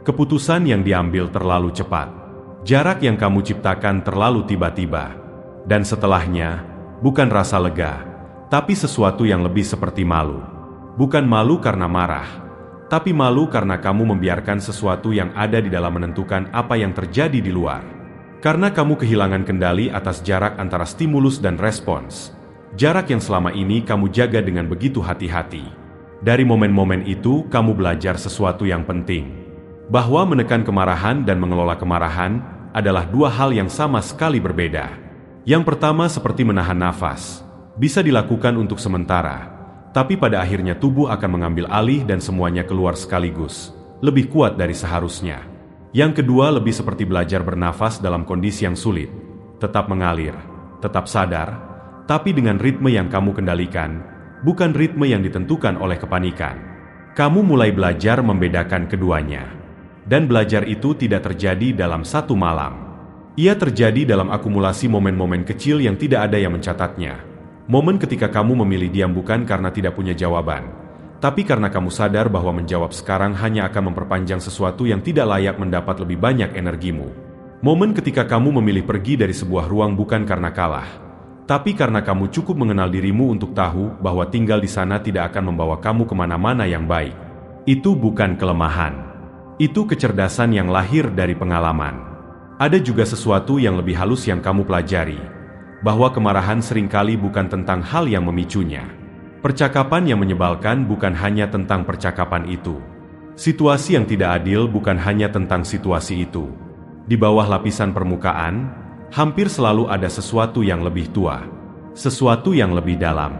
Keputusan yang diambil terlalu cepat. Jarak yang kamu ciptakan terlalu tiba-tiba. Dan setelahnya, bukan rasa lega, tapi sesuatu yang lebih seperti malu. Bukan malu karena marah, tapi malu karena kamu membiarkan sesuatu yang ada di dalam menentukan apa yang terjadi di luar. Karena kamu kehilangan kendali atas jarak antara stimulus dan respons. Jarak yang selama ini kamu jaga dengan begitu hati-hati. Dari momen-momen itu, kamu belajar sesuatu yang penting. Bahwa menekan kemarahan dan mengelola kemarahan adalah dua hal yang sama sekali berbeda. Yang pertama seperti menahan nafas, bisa dilakukan untuk sementara, tapi pada akhirnya tubuh akan mengambil alih dan semuanya keluar sekaligus, lebih kuat dari seharusnya. Yang kedua lebih seperti belajar bernafas dalam kondisi yang sulit, tetap mengalir, tetap sadar, tapi dengan ritme yang kamu kendalikan, bukan ritme yang ditentukan oleh kepanikan. Kamu mulai belajar membedakan keduanya. Dan belajar itu tidak terjadi dalam satu malam. Ia terjadi dalam akumulasi momen-momen kecil yang tidak ada yang mencatatnya. Momen ketika kamu memilih diam bukan karena tidak punya jawaban, tapi karena kamu sadar bahwa menjawab sekarang hanya akan memperpanjang sesuatu yang tidak layak mendapat lebih banyak energimu. Momen ketika kamu memilih pergi dari sebuah ruang bukan karena kalah, tapi karena kamu cukup mengenal dirimu untuk tahu bahwa tinggal di sana tidak akan membawa kamu kemana-mana yang baik. Itu bukan kelemahan. Itu kecerdasan yang lahir dari pengalaman. Ada juga sesuatu yang lebih halus yang kamu pelajari, bahwa kemarahan seringkali bukan tentang hal yang memicunya. Percakapan yang menyebalkan bukan hanya tentang percakapan itu. Situasi yang tidak adil bukan hanya tentang situasi itu. Di bawah lapisan permukaan, hampir selalu ada sesuatu yang lebih tua, sesuatu yang lebih dalam,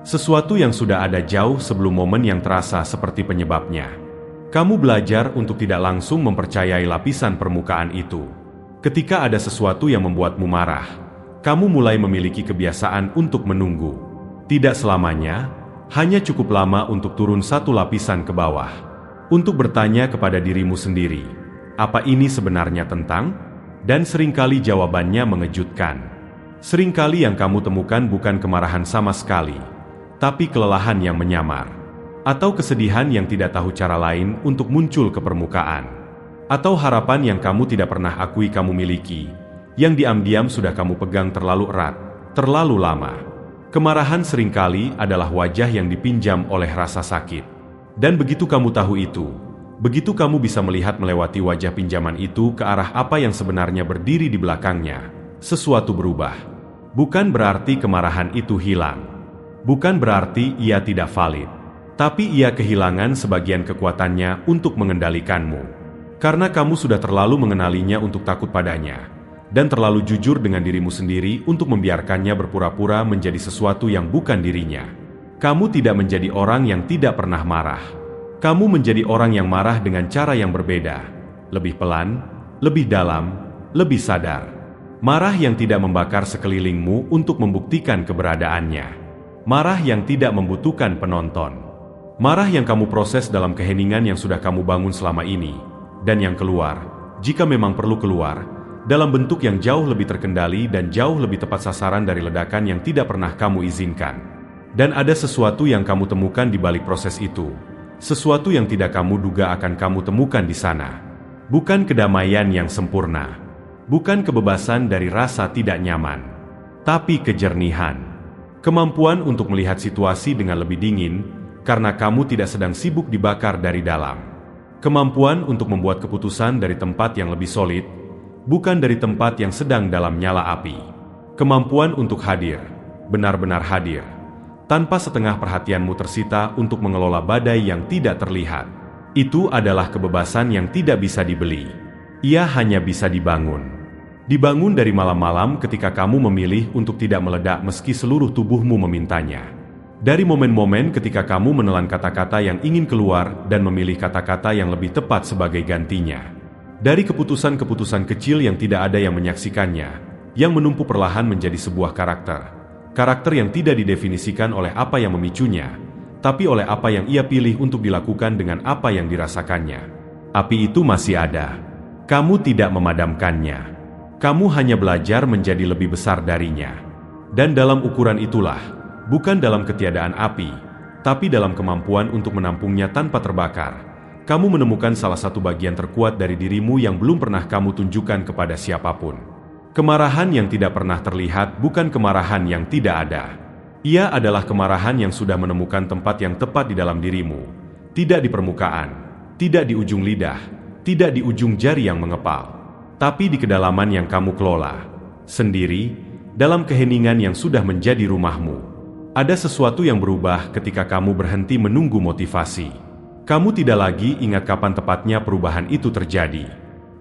sesuatu yang sudah ada jauh sebelum momen yang terasa seperti penyebabnya. Kamu belajar untuk tidak langsung mempercayai lapisan permukaan itu. Ketika ada sesuatu yang membuatmu marah, kamu mulai memiliki kebiasaan untuk menunggu. Tidak selamanya, hanya cukup lama untuk turun satu lapisan ke bawah. Untuk bertanya kepada dirimu sendiri, apa ini sebenarnya tentang? Dan seringkali jawabannya mengejutkan. Seringkali yang kamu temukan bukan kemarahan sama sekali, tapi kelelahan yang menyamar. Atau kesedihan yang tidak tahu cara lain untuk muncul ke permukaan. Atau harapan yang kamu tidak pernah akui kamu miliki, yang diam-diam sudah kamu pegang terlalu erat, terlalu lama. Kemarahan seringkali adalah wajah yang dipinjam oleh rasa sakit. Dan begitu kamu tahu itu, begitu kamu bisa melihat melewati wajah pinjaman itu ke arah apa yang sebenarnya berdiri di belakangnya, sesuatu berubah. Bukan berarti kemarahan itu hilang. Bukan berarti ia tidak valid. Tapi ia kehilangan sebagian kekuatannya untuk mengendalikanmu. Karena kamu sudah terlalu mengenalinya untuk takut padanya. Dan terlalu jujur dengan dirimu sendiri untuk membiarkannya berpura-pura menjadi sesuatu yang bukan dirinya. Kamu tidak menjadi orang yang tidak pernah marah. Kamu menjadi orang yang marah dengan cara yang berbeda. Lebih pelan, lebih dalam, lebih sadar. Marah yang tidak membakar sekelilingmu untuk membuktikan keberadaannya. Marah yang tidak membutuhkan penonton. Marah yang kamu proses dalam keheningan yang sudah kamu bangun selama ini. Dan yang keluar, jika memang perlu keluar, dalam bentuk yang jauh lebih terkendali dan jauh lebih tepat sasaran dari ledakan yang tidak pernah kamu izinkan. Dan ada sesuatu yang kamu temukan di balik proses itu. Sesuatu yang tidak kamu duga akan kamu temukan di sana. Bukan kedamaian yang sempurna. Bukan kebebasan dari rasa tidak nyaman. Tapi kejernihan. Kemampuan untuk melihat situasi dengan lebih dingin, karena kamu tidak sedang sibuk dibakar dari dalam. Kemampuan untuk membuat keputusan dari tempat yang lebih solid, bukan dari tempat yang sedang dalam nyala api. Kemampuan untuk hadir, benar-benar hadir, tanpa setengah perhatianmu tersita untuk mengelola badai yang tidak terlihat. Itu adalah kebebasan yang tidak bisa dibeli. Ia hanya bisa dibangun. Dibangun dari malam-malam ketika kamu memilih untuk tidak meledak meski seluruh tubuhmu memintanya. Dari momen-momen ketika kamu menelan kata-kata yang ingin keluar dan memilih kata-kata yang lebih tepat sebagai gantinya. Dari keputusan-keputusan kecil yang tidak ada yang menyaksikannya, yang menumpuk perlahan menjadi sebuah karakter. Karakter yang tidak didefinisikan oleh apa yang memicunya, tapi oleh apa yang ia pilih untuk dilakukan dengan apa yang dirasakannya. Api itu masih ada. Kamu tidak memadamkannya. Kamu hanya belajar menjadi lebih besar darinya. Dan dalam ukuran itulah, bukan dalam ketiadaan api, tapi dalam kemampuan untuk menampungnya tanpa terbakar, kamu menemukan salah satu bagian terkuat dari dirimu yang belum pernah kamu tunjukkan kepada siapapun. Kemarahan yang tidak pernah terlihat bukan kemarahan yang tidak ada. Ia adalah kemarahan yang sudah menemukan tempat yang tepat di dalam dirimu. Tidak di permukaan, tidak di ujung lidah, tidak di ujung jari yang mengepal, tapi di kedalaman yang kamu kelola. Sendiri, dalam keheningan yang sudah menjadi rumahmu. Ada sesuatu yang berubah ketika kamu berhenti menunggu motivasi. Kamu tidak lagi ingat kapan tepatnya perubahan itu terjadi.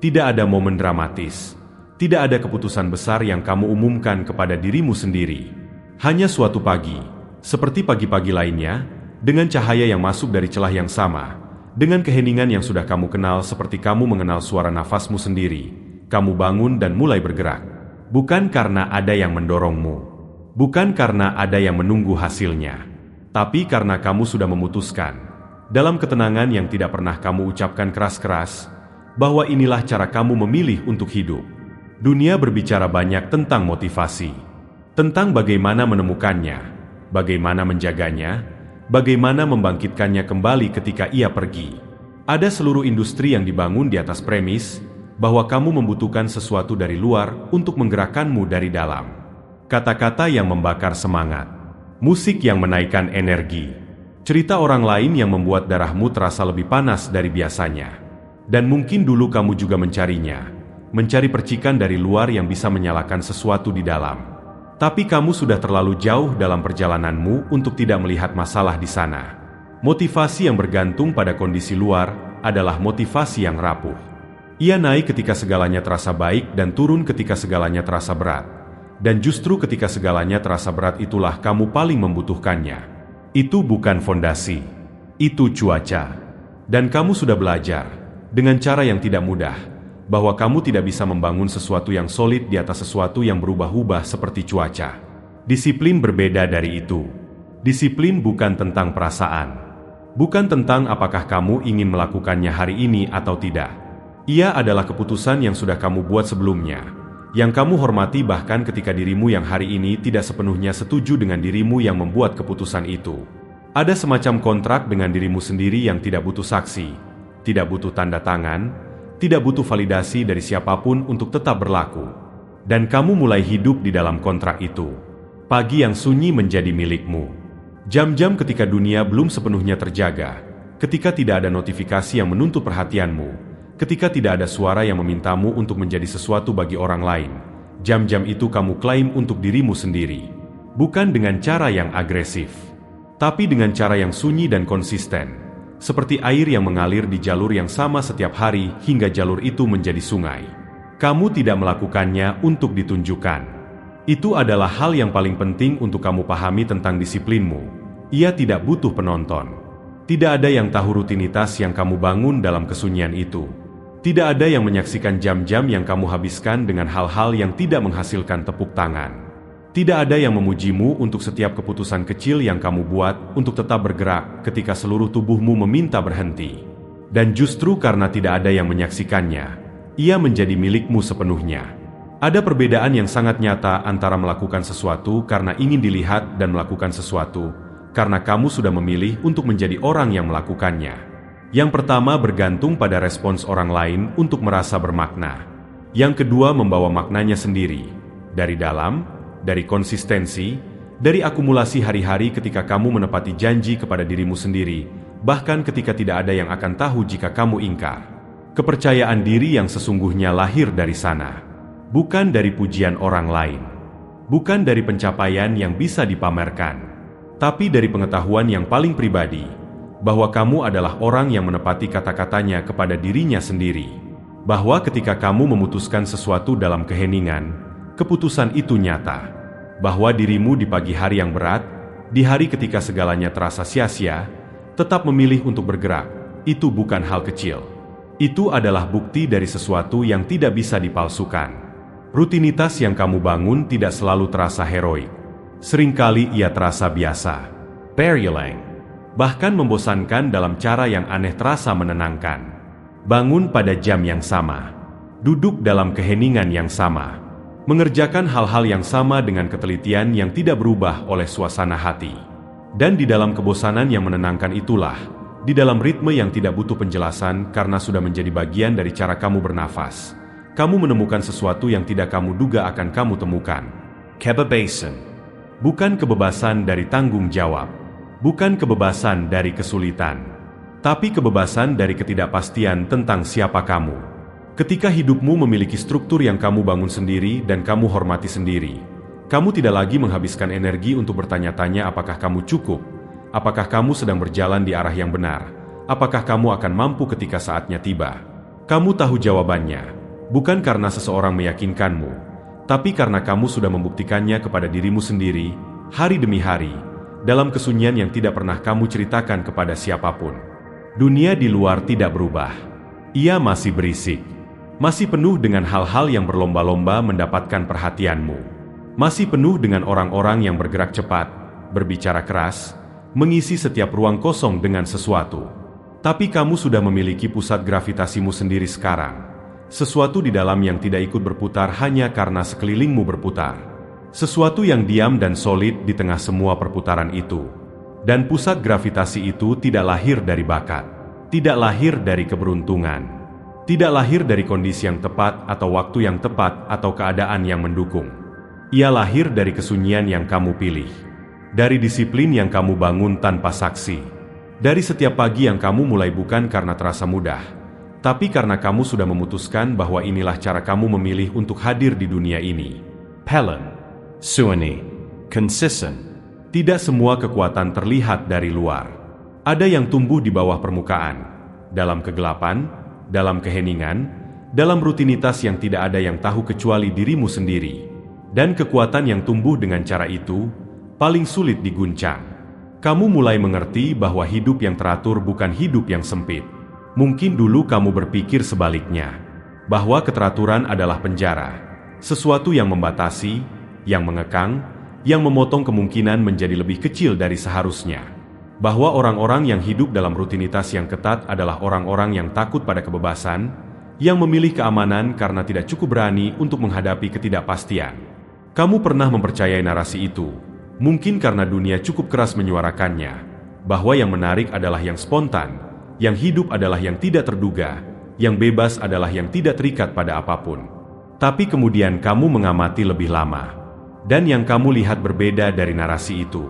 Tidak ada momen dramatis. Tidak ada keputusan besar yang kamu umumkan kepada dirimu sendiri. Hanya suatu pagi, seperti pagi-pagi lainnya, dengan cahaya yang masuk dari celah yang sama, dengan keheningan yang sudah kamu kenal seperti kamu mengenal suara nafasmu sendiri, kamu bangun dan mulai bergerak. Bukan karena ada yang mendorongmu. Bukan karena ada yang menunggu hasilnya. Tapi karena kamu sudah memutuskan, dalam ketenangan yang tidak pernah kamu ucapkan keras-keras, bahwa inilah cara kamu memilih untuk hidup. Dunia berbicara banyak tentang motivasi, tentang bagaimana menemukannya, bagaimana menjaganya, bagaimana membangkitkannya kembali ketika ia pergi. Ada seluruh industri yang dibangun di atas premis bahwa kamu membutuhkan sesuatu dari luar untuk menggerakkanmu dari dalam. Kata-kata yang membakar semangat, musik yang menaikkan energi, cerita orang lain yang membuat darahmu terasa lebih panas dari biasanya. Dan mungkin dulu kamu juga mencarinya, mencari percikan dari luar yang bisa menyalakan sesuatu di dalam. Tapi kamu sudah terlalu jauh dalam perjalananmu untuk tidak melihat masalah di sana. Motivasi yang bergantung pada kondisi luar adalah motivasi yang rapuh. Ia naik ketika segalanya terasa baik dan turun ketika segalanya terasa berat. Dan justru ketika segalanya terasa berat itulah kamu paling membutuhkannya. Itu bukan fondasi, itu cuaca. Dan kamu sudah belajar, dengan cara yang tidak mudah, bahwa kamu tidak bisa membangun sesuatu yang solid di atas sesuatu yang berubah-ubah seperti cuaca. Disiplin berbeda dari itu. Disiplin bukan tentang perasaan. Bukan tentang apakah kamu ingin melakukannya hari ini atau tidak. Ia adalah keputusan yang sudah kamu buat sebelumnya, yang kamu hormati bahkan ketika dirimu yang hari ini tidak sepenuhnya setuju dengan dirimu yang membuat keputusan itu. Ada semacam kontrak dengan dirimu sendiri yang tidak butuh saksi, tidak butuh tanda tangan, tidak butuh validasi dari siapapun untuk tetap berlaku. Dan kamu mulai hidup di dalam kontrak itu. Pagi yang sunyi menjadi milikmu. Jam-jam ketika dunia belum sepenuhnya terjaga, ketika tidak ada notifikasi yang menuntut perhatianmu, ketika tidak ada suara yang memintamu untuk menjadi sesuatu bagi orang lain, jam-jam itu kamu klaim untuk dirimu sendiri. Bukan dengan cara yang agresif, tapi dengan cara yang sunyi dan konsisten. Seperti air yang mengalir di jalur yang sama setiap hari hingga jalur itu menjadi sungai. Kamu tidak melakukannya untuk ditunjukkan. Itu adalah hal yang paling penting untuk kamu pahami tentang disiplinmu. Ia tidak butuh penonton. Tidak ada yang tahu rutinitas yang kamu bangun dalam kesunyian itu. Tidak ada yang menyaksikan jam-jam yang kamu habiskan dengan hal-hal yang tidak menghasilkan tepuk tangan. Tidak ada yang memujimu untuk setiap keputusan kecil yang kamu buat untuk tetap bergerak ketika seluruh tubuhmu meminta berhenti. Dan justru karena tidak ada yang menyaksikannya, ia menjadi milikmu sepenuhnya. Ada perbedaan yang sangat nyata antara melakukan sesuatu karena ingin dilihat dan melakukan sesuatu karena kamu sudah memilih untuk menjadi orang yang melakukannya. Yang pertama bergantung pada respons orang lain untuk merasa bermakna. Yang kedua membawa maknanya sendiri, dari dalam, dari konsistensi, dari akumulasi hari-hari ketika kamu menepati janji kepada dirimu sendiri, bahkan ketika tidak ada yang akan tahu jika kamu ingkar. Kepercayaan diri yang sesungguhnya lahir dari sana, bukan dari pujian orang lain, bukan dari pencapaian yang bisa dipamerkan, tapi dari pengetahuan yang paling pribadi, bahwa kamu adalah orang yang menepati kata-katanya kepada dirinya sendiri, bahwa ketika kamu memutuskan sesuatu dalam keheningan, keputusan itu nyata, bahwa dirimu di pagi hari yang berat, di hari ketika segalanya terasa sia-sia, tetap memilih untuk bergerak, itu bukan hal kecil. Itu adalah bukti dari sesuatu yang tidak bisa dipalsukan. Rutinitas yang kamu bangun tidak selalu terasa heroik. Seringkali ia terasa biasa, Berjuang, bahkan membosankan dalam cara yang aneh terasa menenangkan. Bangun pada jam yang sama, duduk dalam keheningan yang sama, mengerjakan hal-hal yang sama dengan ketelitian yang tidak berubah oleh suasana hati. Dan di dalam kebosanan yang menenangkan itulah, di dalam ritme yang tidak butuh penjelasan karena sudah menjadi bagian dari cara kamu bernafas, kamu menemukan sesuatu yang tidak kamu duga akan kamu temukan. kebebasan, Bukan kebebasan dari tanggung jawab, bukan kebebasan dari kesulitan, tapi kebebasan dari ketidakpastian tentang siapa kamu. Ketika hidupmu memiliki struktur yang kamu bangun sendiri dan kamu hormati sendiri, kamu tidak lagi menghabiskan energi untuk bertanya-tanya apakah kamu cukup, apakah kamu sedang berjalan di arah yang benar, apakah kamu akan mampu ketika saatnya tiba. Kamu tahu jawabannya, bukan karena seseorang meyakinkanmu, tapi karena kamu sudah membuktikannya kepada dirimu sendiri, hari demi hari, dalam kesunyian yang tidak pernah kamu ceritakan kepada siapapun. Dunia di luar tidak berubah. Ia masih berisik. Masih penuh dengan hal-hal yang berlomba-lomba mendapatkan perhatianmu. Masih penuh dengan orang-orang yang bergerak cepat, berbicara keras, mengisi setiap ruang kosong dengan sesuatu. Tapi kamu sudah memiliki pusat gravitasimu sendiri sekarang. Sesuatu di dalam yang tidak ikut berputar hanya karena sekelilingmu berputar. Sesuatu yang diam dan solid di tengah semua perputaran itu. Dan pusat gravitasi itu tidak lahir dari bakat, tidak lahir dari keberuntungan, tidak lahir dari kondisi yang tepat atau waktu yang tepat atau keadaan yang mendukung. Ia lahir dari kesunyian yang kamu pilih, dari disiplin yang kamu bangun tanpa saksi, dari setiap pagi yang kamu mulai bukan karena terasa mudah, tapi karena kamu sudah memutuskan bahwa inilah cara kamu memilih untuk hadir di dunia ini. Pelon, Suoni, consistent. Tidak semua kekuatan terlihat dari luar. Ada yang tumbuh di bawah permukaan, dalam kegelapan, dalam keheningan, dalam rutinitas yang tidak ada yang tahu kecuali dirimu sendiri. Dan kekuatan yang tumbuh dengan cara itu, paling sulit diguncang. Kamu mulai mengerti bahwa hidup yang teratur bukan hidup yang sempit. Mungkin dulu kamu berpikir sebaliknya, bahwa keteraturan adalah penjara, sesuatu yang membatasi, yang mengekang, yang memotong kemungkinan menjadi lebih kecil dari seharusnya. Bahwa orang-orang yang hidup dalam rutinitas yang ketat adalah orang-orang yang takut pada kebebasan, yang memilih keamanan karena tidak cukup berani untuk menghadapi ketidakpastian. Kamu pernah mempercayai narasi itu, mungkin karena dunia cukup keras menyuarakannya, bahwa yang menarik adalah yang spontan, yang hidup adalah yang tidak terduga, yang bebas adalah yang tidak terikat pada apapun. Tapi kemudian kamu mengamati lebih lama. Dan yang kamu lihat berbeda dari narasi itu.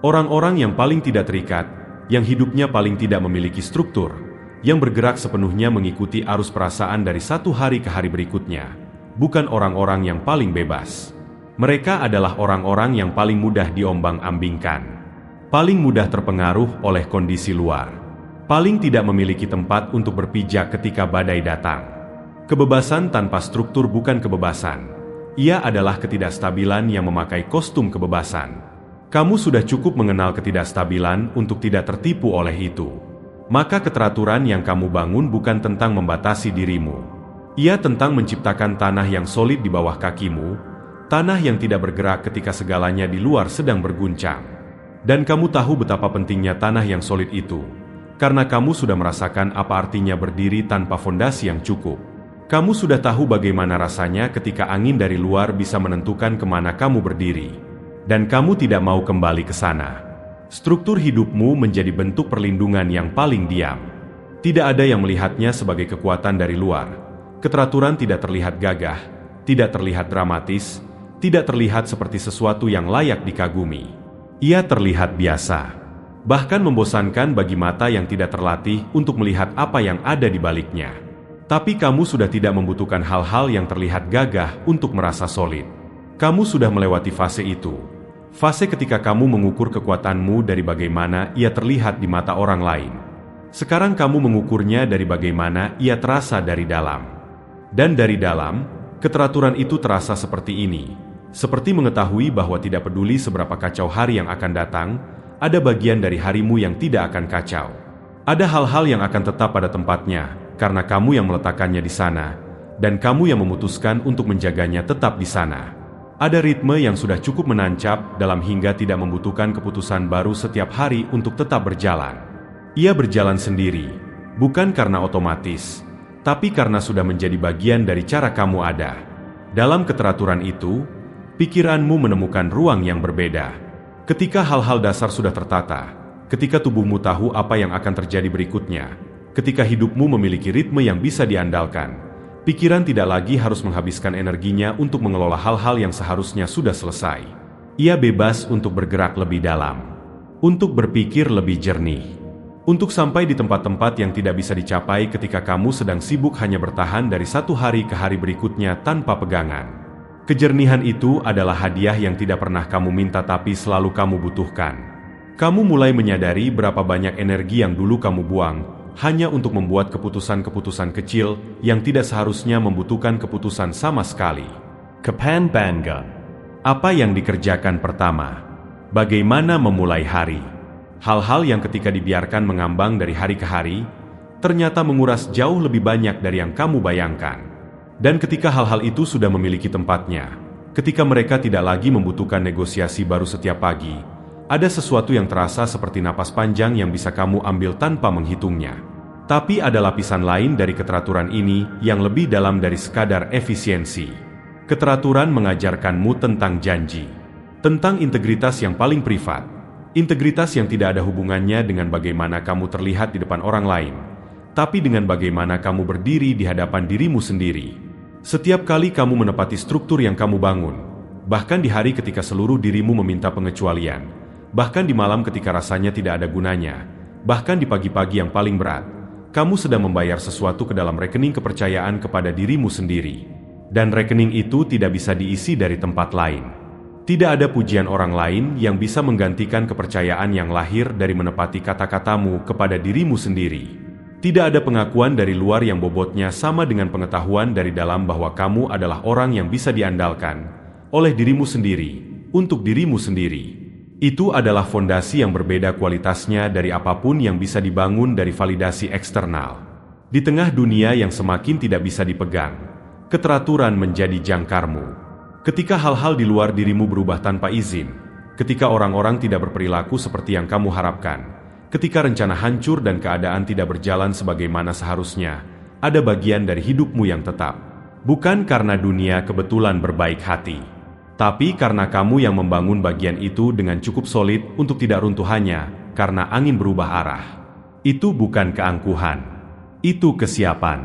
Orang-orang yang paling tidak terikat, yang hidupnya paling tidak memiliki struktur, yang bergerak sepenuhnya mengikuti arus perasaan dari satu hari ke hari berikutnya, bukan orang-orang yang paling bebas. Mereka adalah orang-orang yang paling mudah diombang-ambingkan, paling mudah terpengaruh oleh kondisi luar, paling tidak memiliki tempat untuk berpijak ketika badai datang. Kebebasan tanpa struktur bukan kebebasan. Ia adalah ketidakstabilan yang memakai kostum kebebasan. Kamu sudah cukup mengenal ketidakstabilan untuk tidak tertipu oleh itu. Maka keteraturan yang kamu bangun bukan tentang membatasi dirimu. Ia tentang menciptakan tanah yang solid di bawah kakimu, tanah yang tidak bergerak ketika segalanya di luar sedang berguncang. Dan kamu tahu betapa pentingnya tanah yang solid itu, karena kamu sudah merasakan apa artinya berdiri tanpa fondasi yang cukup. Kamu sudah tahu bagaimana rasanya ketika angin dari luar bisa menentukan kemana kamu berdiri. Dan kamu tidak mau kembali ke sana. Struktur hidupmu menjadi bentuk perlindungan yang paling diam. Tidak ada yang melihatnya sebagai kekuatan dari luar. Keteraturan tidak terlihat gagah, tidak terlihat dramatis, tidak terlihat seperti sesuatu yang layak dikagumi. Ia terlihat biasa. Bahkan membosankan bagi mata yang tidak terlatih untuk melihat apa yang ada di baliknya. Tapi kamu sudah tidak membutuhkan hal-hal yang terlihat gagah untuk merasa solid. Kamu sudah melewati fase itu. Fase ketika kamu mengukur kekuatanmu dari bagaimana ia terlihat di mata orang lain. Sekarang kamu mengukurnya dari bagaimana ia terasa dari dalam. Dan dari dalam, keteraturan itu terasa seperti ini. Seperti mengetahui bahwa tidak peduli seberapa kacau hari yang akan datang, ada bagian dari harimu yang tidak akan kacau. Ada hal-hal yang akan tetap pada tempatnya, karena kamu yang meletakkannya di sana, dan kamu yang memutuskan untuk menjaganya tetap di sana. Ada ritme yang sudah cukup menancap dalam hingga tidak membutuhkan keputusan baru setiap hari untuk tetap berjalan. Ia berjalan sendiri, bukan karena otomatis, tapi karena sudah menjadi bagian dari cara kamu ada. Dalam keteraturan itu, pikiranmu menemukan ruang yang berbeda. Ketika hal-hal dasar sudah tertata, ketika tubuhmu tahu apa yang akan terjadi berikutnya, ketika hidupmu memiliki ritme yang bisa diandalkan, pikiran tidak lagi harus menghabiskan energinya untuk mengelola hal-hal yang seharusnya sudah selesai. Ia bebas untuk bergerak lebih dalam, untuk berpikir lebih jernih, untuk sampai di tempat-tempat yang tidak bisa dicapai ketika kamu sedang sibuk hanya bertahan dari satu hari ke hari berikutnya tanpa pegangan. Kejernihan itu adalah hadiah yang tidak pernah kamu minta tapi selalu kamu butuhkan. Kamu mulai menyadari berapa banyak energi yang dulu kamu buang hanya untuk membuat keputusan-keputusan kecil yang tidak seharusnya membutuhkan keputusan sama sekali. Kapan bangga? Apa yang dikerjakan pertama? Bagaimana memulai hari? Hal-hal yang ketika dibiarkan mengambang dari hari ke hari, ternyata menguras jauh lebih banyak dari yang kamu bayangkan. Dan ketika hal-hal itu sudah memiliki tempatnya, ketika mereka tidak lagi membutuhkan negosiasi baru setiap pagi, ada sesuatu yang terasa seperti napas panjang yang bisa kamu ambil tanpa menghitungnya. Tapi ada lapisan lain dari keteraturan ini yang lebih dalam dari sekadar efisiensi. Keteraturan mengajarkanmu tentang janji, tentang integritas yang paling privat, integritas yang tidak ada hubungannya dengan bagaimana kamu terlihat di depan orang lain, tapi dengan bagaimana kamu berdiri di hadapan dirimu sendiri. Setiap kali kamu menepati struktur yang kamu bangun, bahkan di hari ketika seluruh dirimu meminta pengecualian, bahkan di malam ketika rasanya tidak ada gunanya, bahkan di pagi-pagi yang paling berat, kamu sedang membayar sesuatu ke dalam rekening kepercayaan kepada dirimu sendiri. Dan rekening itu tidak bisa diisi dari tempat lain. Tidak ada pujian orang lain yang bisa menggantikan kepercayaan yang lahir dari menepati kata-katamu kepada dirimu sendiri. Tidak ada pengakuan dari luar yang bobotnya sama dengan pengetahuan dari dalam bahwa kamu adalah orang yang bisa diandalkan oleh dirimu sendiri, untuk dirimu sendiri. Itu adalah fondasi yang berbeda kualitasnya dari apapun yang bisa dibangun dari validasi eksternal. Di tengah dunia yang semakin tidak bisa dipegang, keteraturan menjadi jangkarmu. Ketika hal-hal di luar dirimu berubah tanpa izin, ketika orang-orang tidak berperilaku seperti yang kamu harapkan, ketika rencana hancur dan keadaan tidak berjalan sebagaimana seharusnya, ada bagian dari hidupmu yang tetap. Bukan karena dunia kebetulan berbaik hati, tapi karena kamu yang membangun bagian itu dengan cukup solid untuk tidak runtuh hanya karena angin berubah arah. Itu bukan keangkuhan, itu kesiapan.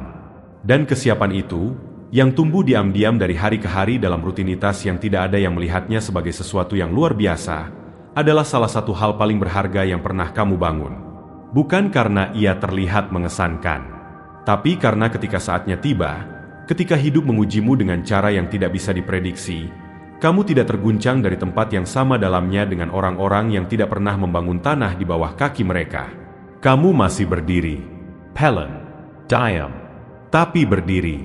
Dan kesiapan itu, yang tumbuh diam-diam dari hari ke hari dalam rutinitas yang tidak ada yang melihatnya sebagai sesuatu yang luar biasa, adalah salah satu hal paling berharga yang pernah kamu bangun. Bukan karena ia terlihat mengesankan, tapi karena ketika saatnya tiba, ketika hidup mengujimu dengan cara yang tidak bisa diprediksi, kamu tidak terguncang dari tempat yang sama dalamnya dengan orang-orang yang tidak pernah membangun tanah di bawah kaki mereka. Kamu masih berdiri. Pelin. Diam. Tapi berdiri.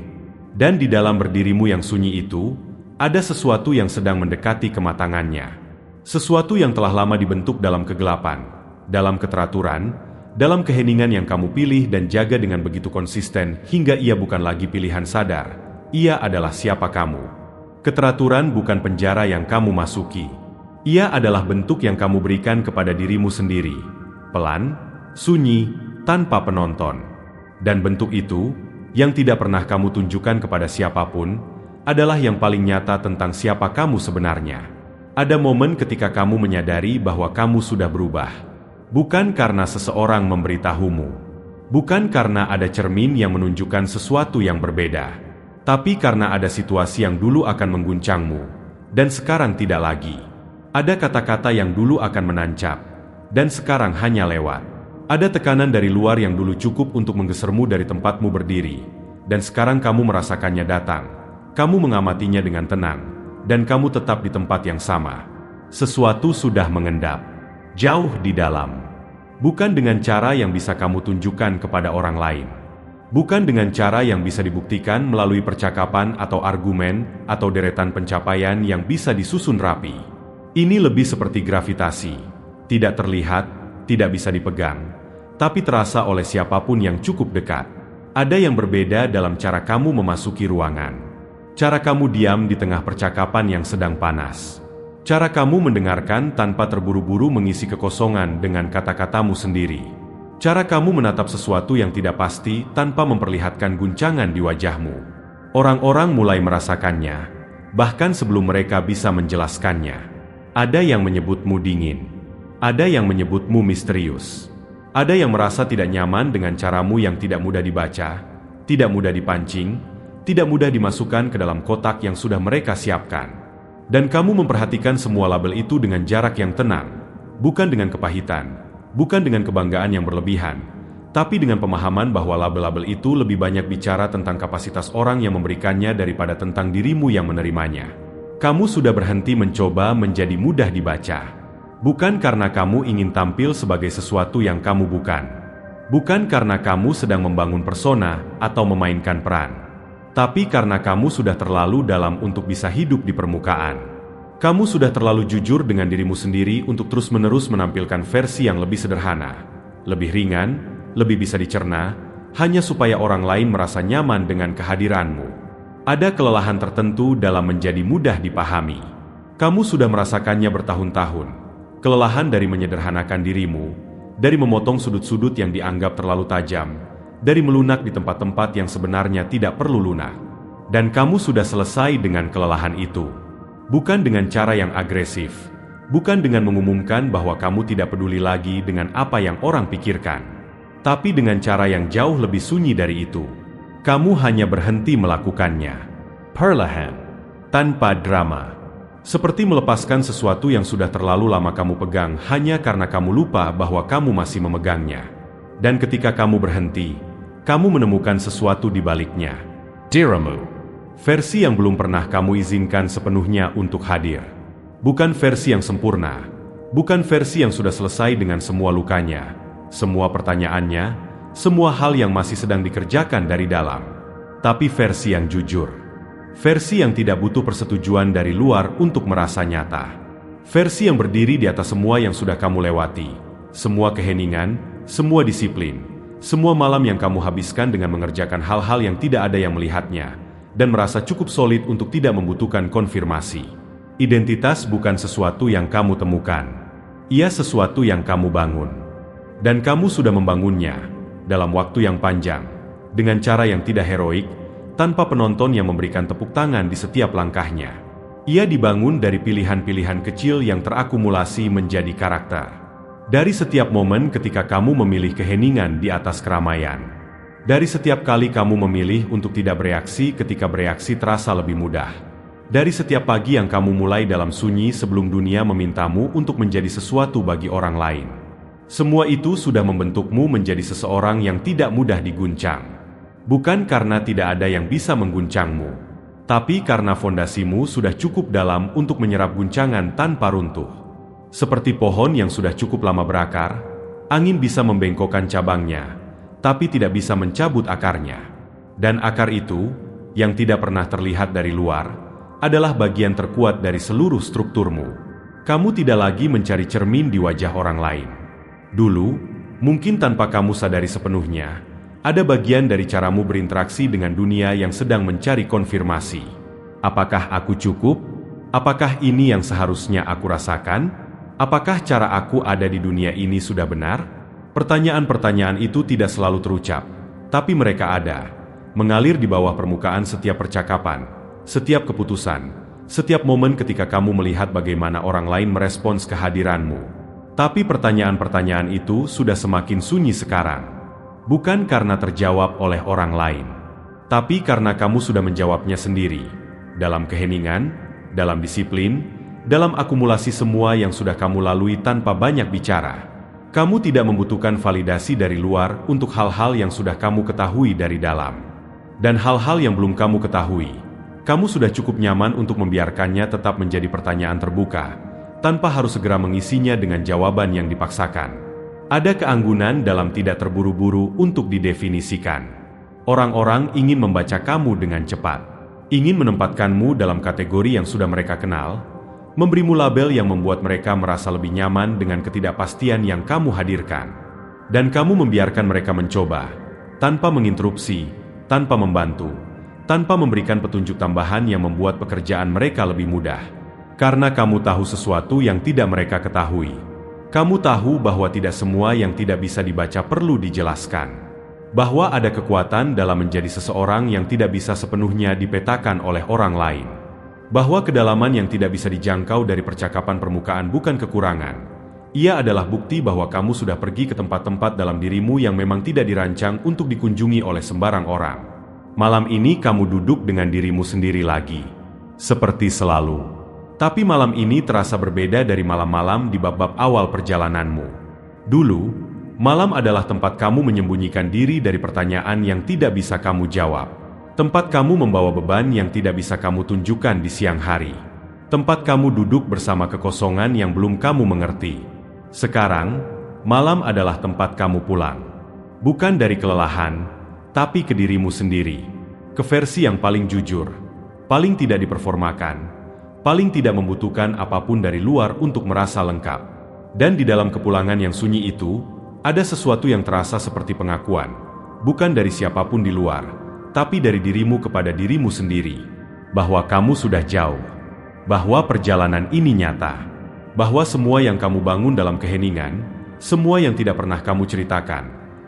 Dan di dalam berdirimu yang sunyi itu, ada sesuatu yang sedang mendekati kematangannya. Sesuatu yang telah lama dibentuk dalam kegelapan, dalam keteraturan, dalam keheningan yang kamu pilih dan jaga dengan begitu konsisten hingga ia bukan lagi pilihan sadar. Ia adalah siapa kamu. Keteraturan bukan penjara yang kamu masuki. Ia adalah bentuk yang kamu berikan kepada dirimu sendiri. Pelan, sunyi, tanpa penonton. Dan bentuk itu, yang tidak pernah kamu tunjukkan kepada siapapun, adalah yang paling nyata tentang siapa kamu sebenarnya. Ada momen ketika kamu menyadari bahwa kamu sudah berubah. Bukan karena seseorang memberitahumu. Bukan karena ada cermin yang menunjukkan sesuatu yang berbeda. Tapi karena ada situasi yang dulu akan mengguncangmu, dan sekarang tidak lagi. Ada kata-kata yang dulu akan menancap, dan sekarang hanya lewat. Ada tekanan dari luar yang dulu cukup untuk menggesermu dari tempatmu berdiri, dan sekarang kamu merasakannya datang. Kamu mengamatinya dengan tenang, dan kamu tetap di tempat yang sama. Sesuatu sudah mengendap, jauh di dalam. Bukan dengan cara yang bisa kamu tunjukkan kepada orang lain. Bukan dengan cara yang bisa dibuktikan melalui percakapan atau argumen atau deretan pencapaian yang bisa disusun rapi. Ini lebih seperti gravitasi. Tidak terlihat, tidak bisa dipegang, tapi terasa oleh siapapun yang cukup dekat. Ada yang berbeda dalam cara kamu memasuki ruangan. Cara kamu diam di tengah percakapan yang sedang panas. Cara kamu mendengarkan tanpa terburu-buru mengisi kekosongan dengan kata-katamu sendiri. Cara kamu menatap sesuatu yang tidak pasti tanpa memperlihatkan guncangan di wajahmu. Orang-orang mulai merasakannya, bahkan sebelum mereka bisa menjelaskannya. Ada yang menyebutmu dingin. Ada yang menyebutmu misterius. Ada yang merasa tidak nyaman dengan caramu yang tidak mudah dibaca, tidak mudah dipancing, tidak mudah dimasukkan ke dalam kotak yang sudah mereka siapkan. Dan kamu memperhatikan semua label itu dengan jarak yang tenang, bukan dengan kepahitan. Bukan dengan kebanggaan yang berlebihan, tapi dengan pemahaman bahwa label-label itu lebih banyak bicara tentang kapasitas orang yang memberikannya daripada tentang dirimu yang menerimanya. Kamu sudah berhenti mencoba menjadi mudah dibaca. Bukan karena kamu ingin tampil sebagai sesuatu yang kamu bukan. Bukan karena kamu sedang membangun persona atau memainkan peran. Tapi karena kamu sudah terlalu dalam untuk bisa hidup di permukaan. Kamu sudah terlalu jujur dengan dirimu sendiri untuk terus-menerus menampilkan versi yang lebih sederhana, lebih ringan, lebih bisa dicerna, hanya supaya orang lain merasa nyaman dengan kehadiranmu. Ada kelelahan tertentu dalam menjadi mudah dipahami. Kamu sudah merasakannya bertahun-tahun. Kelelahan dari menyederhanakan dirimu, dari memotong sudut-sudut yang dianggap terlalu tajam, dari melunak di tempat-tempat yang sebenarnya tidak perlu lunak. Dan kamu sudah selesai dengan kelelahan itu. Bukan dengan cara yang agresif, bukan dengan mengumumkan bahwa kamu tidak peduli lagi dengan apa yang orang pikirkan, tapi dengan cara yang jauh lebih sunyi dari itu. Kamu hanya berhenti melakukannya. Perlahan. Tanpa drama. Seperti melepaskan sesuatu yang sudah terlalu lama kamu pegang hanya karena kamu lupa bahwa kamu masih memegangnya. Dan ketika kamu berhenti, kamu menemukan sesuatu di baliknya. Dirimu. Versi yang belum pernah kamu izinkan sepenuhnya untuk hadir. Bukan versi yang sempurna. Bukan versi yang sudah selesai dengan semua lukanya, semua pertanyaannya, semua hal yang masih sedang dikerjakan dari dalam. Tapi versi yang jujur. Versi yang tidak butuh persetujuan dari luar untuk merasa nyata. Versi yang berdiri di atas semua yang sudah kamu lewati. Semua keheningan, semua disiplin. Semua malam yang kamu habiskan dengan mengerjakan hal-hal yang tidak ada yang melihatnya. Dan merasa cukup solid untuk tidak membutuhkan konfirmasi. Identitas bukan sesuatu yang kamu temukan. Ia sesuatu yang kamu bangun. Dan kamu sudah membangunnya, dalam waktu yang panjang, dengan cara yang tidak heroik, tanpa penonton yang memberikan tepuk tangan di setiap langkahnya. Ia dibangun dari pilihan-pilihan kecil yang terakumulasi menjadi karakter. Dari setiap momen ketika kamu memilih keheningan di atas keramaian. Dari setiap kali kamu memilih untuk tidak bereaksi ketika bereaksi terasa lebih mudah. Dari setiap pagi yang kamu mulai dalam sunyi sebelum dunia memintamu untuk menjadi sesuatu bagi orang lain. Semua itu sudah membentukmu menjadi seseorang yang tidak mudah diguncang. Bukan karena tidak ada yang bisa mengguncangmu, tapi karena fondasimu sudah cukup dalam untuk menyerap guncangan tanpa runtuh. Seperti pohon yang sudah cukup lama berakar, angin bisa membengkokkan cabangnya, tapi tidak bisa mencabut akarnya. Dan akar itu, yang tidak pernah terlihat dari luar, adalah bagian terkuat dari seluruh strukturmu. Kamu tidak lagi mencari cermin di wajah orang lain. Dulu, mungkin tanpa kamu sadari sepenuhnya, ada bagian dari caramu berinteraksi dengan dunia yang sedang mencari konfirmasi. Apakah aku cukup? Apakah ini yang seharusnya aku rasakan? Apakah cara aku ada di dunia ini sudah benar? Pertanyaan-pertanyaan itu tidak selalu terucap, tapi mereka ada, mengalir di bawah permukaan setiap percakapan, setiap keputusan, setiap momen ketika kamu melihat bagaimana orang lain merespons kehadiranmu. Tapi pertanyaan-pertanyaan itu sudah semakin sunyi sekarang, bukan karena terjawab oleh orang lain, tapi karena kamu sudah menjawabnya sendiri, dalam keheningan, dalam disiplin, dalam akumulasi semua yang sudah kamu lalui tanpa banyak bicara. Kamu tidak membutuhkan validasi dari luar untuk hal-hal yang sudah kamu ketahui dari dalam. Dan hal-hal yang belum kamu ketahui, kamu sudah cukup nyaman untuk membiarkannya tetap menjadi pertanyaan terbuka, tanpa harus segera mengisinya dengan jawaban yang dipaksakan. Ada keanggunan dalam tidak terburu-buru untuk didefinisikan. Orang-orang ingin membaca kamu dengan cepat, ingin menempatkanmu dalam kategori yang sudah mereka kenal, memberimu label yang membuat mereka merasa lebih nyaman dengan ketidakpastian yang kamu hadirkan. Dan kamu membiarkan mereka mencoba, tanpa menginterupsi, tanpa membantu, tanpa memberikan petunjuk tambahan yang membuat pekerjaan mereka lebih mudah. Karena kamu tahu sesuatu yang tidak mereka ketahui. Kamu tahu bahwa tidak semua yang tidak bisa dibaca perlu dijelaskan. Bahwa ada kekuatan dalam menjadi seseorang yang tidak bisa sepenuhnya dipetakan oleh orang lain. Bahwa kedalaman yang tidak bisa dijangkau dari percakapan permukaan bukan kekurangan. Ia adalah bukti bahwa kamu sudah pergi ke tempat-tempat dalam dirimu yang memang tidak dirancang untuk dikunjungi oleh sembarang orang. Malam ini kamu duduk dengan dirimu sendiri lagi, seperti selalu. Tapi malam ini terasa berbeda dari malam-malam di bab-bab awal perjalananmu. Dulu, malam adalah tempat kamu menyembunyikan diri dari pertanyaan yang tidak bisa kamu jawab. Tempat kamu membawa beban yang tidak bisa kamu tunjukkan di siang hari. Tempat kamu duduk bersama kekosongan yang belum kamu mengerti. Sekarang, malam adalah tempat kamu pulang. Bukan dari kelelahan, tapi ke dirimu sendiri. Ke versi yang paling jujur, paling tidak diperformakan, paling tidak membutuhkan apapun dari luar untuk merasa lengkap. Dan di dalam kepulangan yang sunyi itu, ada sesuatu yang terasa seperti pengakuan, bukan dari siapapun di luar, tapi dari dirimu kepada dirimu sendiri, bahwa kamu sudah jauh, bahwa perjalanan ini nyata, bahwa semua yang kamu bangun dalam keheningan, semua yang tidak pernah kamu ceritakan,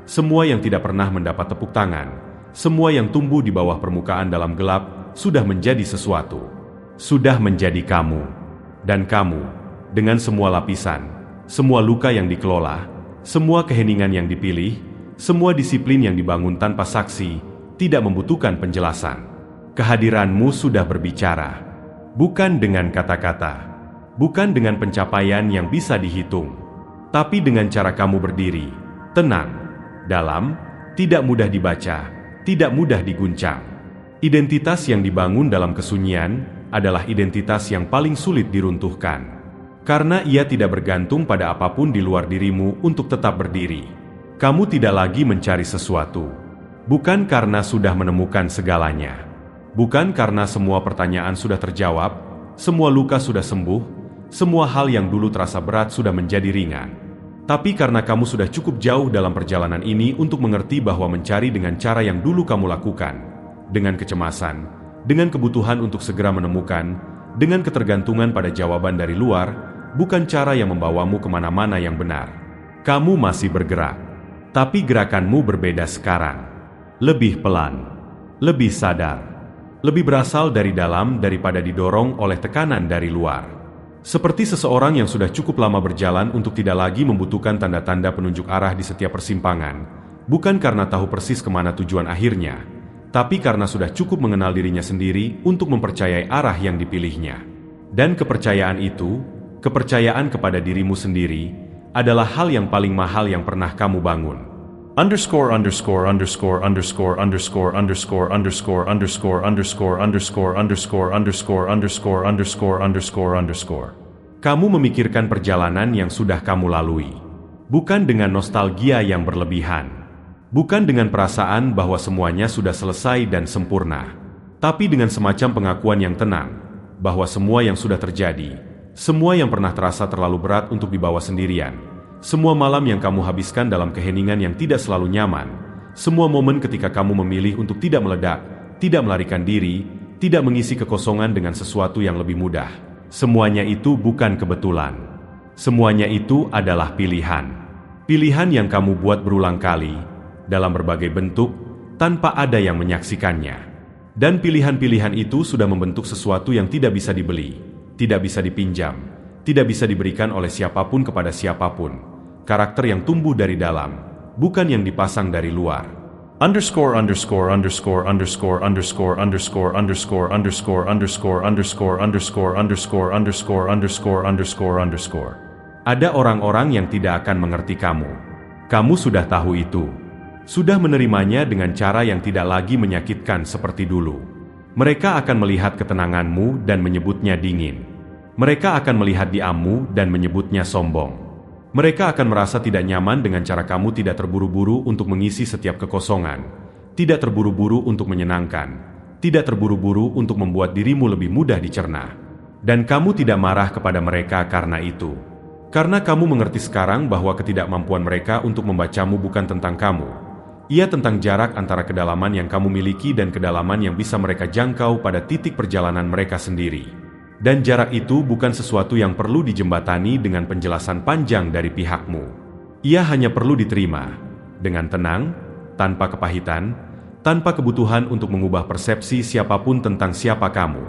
semua yang tidak pernah mendapat tepuk tangan, semua yang tumbuh di bawah permukaan dalam gelap, sudah menjadi sesuatu, sudah menjadi kamu. Dan kamu, dengan semua lapisan, semua luka yang dikelola, semua keheningan yang dipilih, semua disiplin yang dibangun tanpa saksi, tidak membutuhkan penjelasan. Kehadiranmu sudah berbicara, bukan dengan kata-kata, bukan dengan pencapaian yang bisa dihitung, tapi dengan cara kamu berdiri, tenang, dalam, tidak mudah dibaca, tidak mudah diguncang. Identitas yang dibangun dalam kesunyian adalah identitas yang paling sulit diruntuhkan, karena ia tidak bergantung pada apapun di luar dirimu untuk tetap berdiri. Kamu tidak lagi mencari sesuatu. Bukan karena sudah menemukan segalanya. Bukan karena semua pertanyaan sudah terjawab, semua luka sudah sembuh, semua hal yang dulu terasa berat sudah menjadi ringan. Tapi karena kamu sudah cukup jauh dalam perjalanan ini untuk mengerti bahwa mencari dengan cara yang dulu kamu lakukan, dengan kecemasan, dengan kebutuhan untuk segera menemukan, dengan ketergantungan pada jawaban dari luar, bukan cara yang membawamu kemana-mana yang benar. Kamu masih bergerak, tapi gerakanmu berbeda sekarang. Lebih pelan, lebih sadar, lebih berasal dari dalam daripada didorong oleh tekanan dari luar. Seperti seseorang yang sudah cukup lama berjalan untuk tidak lagi membutuhkan tanda-tanda penunjuk arah di setiap persimpangan, bukan karena tahu persis kemana tujuan akhirnya, tapi karena sudah cukup mengenal dirinya sendiri untuk mempercayai arah yang dipilihnya. Dan kepercayaan itu, kepercayaan kepada dirimu sendiri, adalah hal yang paling mahal yang pernah kamu bangun. Underscore underscore underscore underscore underscore underscore underscore underscore underscore underscore underscore underscore underscore underscore underscore underscore. Kamu memikirkan perjalanan yang sudah kamu lalui, bukan dengan nostalgia yang berlebihan, bukan dengan perasaan bahwa semuanya sudah selesai dan sempurna, tapi dengan semacam pengakuan yang tenang bahwa semua yang sudah terjadi, semua yang pernah terasa terlalu berat untuk dibawa sendirian, semua malam yang kamu habiskan dalam keheningan yang tidak selalu nyaman, semua momen ketika kamu memilih untuk tidak meledak, tidak melarikan diri, tidak mengisi kekosongan dengan sesuatu yang lebih mudah. Semuanya itu bukan kebetulan. Semuanya itu adalah pilihan. Pilihan yang kamu buat berulang kali, dalam berbagai bentuk, tanpa ada yang menyaksikannya. Dan pilihan-pilihan itu sudah membentuk sesuatu yang tidak bisa dibeli, tidak bisa dipinjam, tidak bisa diberikan oleh siapapun kepada siapapun. Karakter yang tumbuh dari dalam, bukan yang dipasang dari luar. Underscore underscore underscore underscore underscore underscore underscore underscore underscore underscore underscore underscore underscore underscore underscore underscore. Ada orang-orang yang tidak akan mengerti kamu. Kamu sudah tahu itu. Sudah menerimanya dengan cara yang tidak lagi menyakitkan seperti dulu. Mereka akan melihat ketenanganmu dan menyebutnya dingin. Mereka akan melihat diammu dan menyebutnya sombong. Mereka akan merasa tidak nyaman dengan cara kamu tidak terburu-buru untuk mengisi setiap kekosongan, tidak terburu-buru untuk menyenangkan, tidak terburu-buru untuk membuat dirimu lebih mudah dicerna. Dan kamu tidak marah kepada mereka karena itu. Karena kamu mengerti sekarang bahwa ketidakmampuan mereka untuk membacamu bukan tentang kamu. Ia tentang jarak antara kedalaman yang kamu miliki dan kedalaman yang bisa mereka jangkau pada titik perjalanan mereka sendiri. Dan jarak itu bukan sesuatu yang perlu dijembatani dengan penjelasan panjang dari pihakmu. Ia hanya perlu diterima, dengan tenang, tanpa kepahitan, tanpa kebutuhan untuk mengubah persepsi siapapun tentang siapa kamu.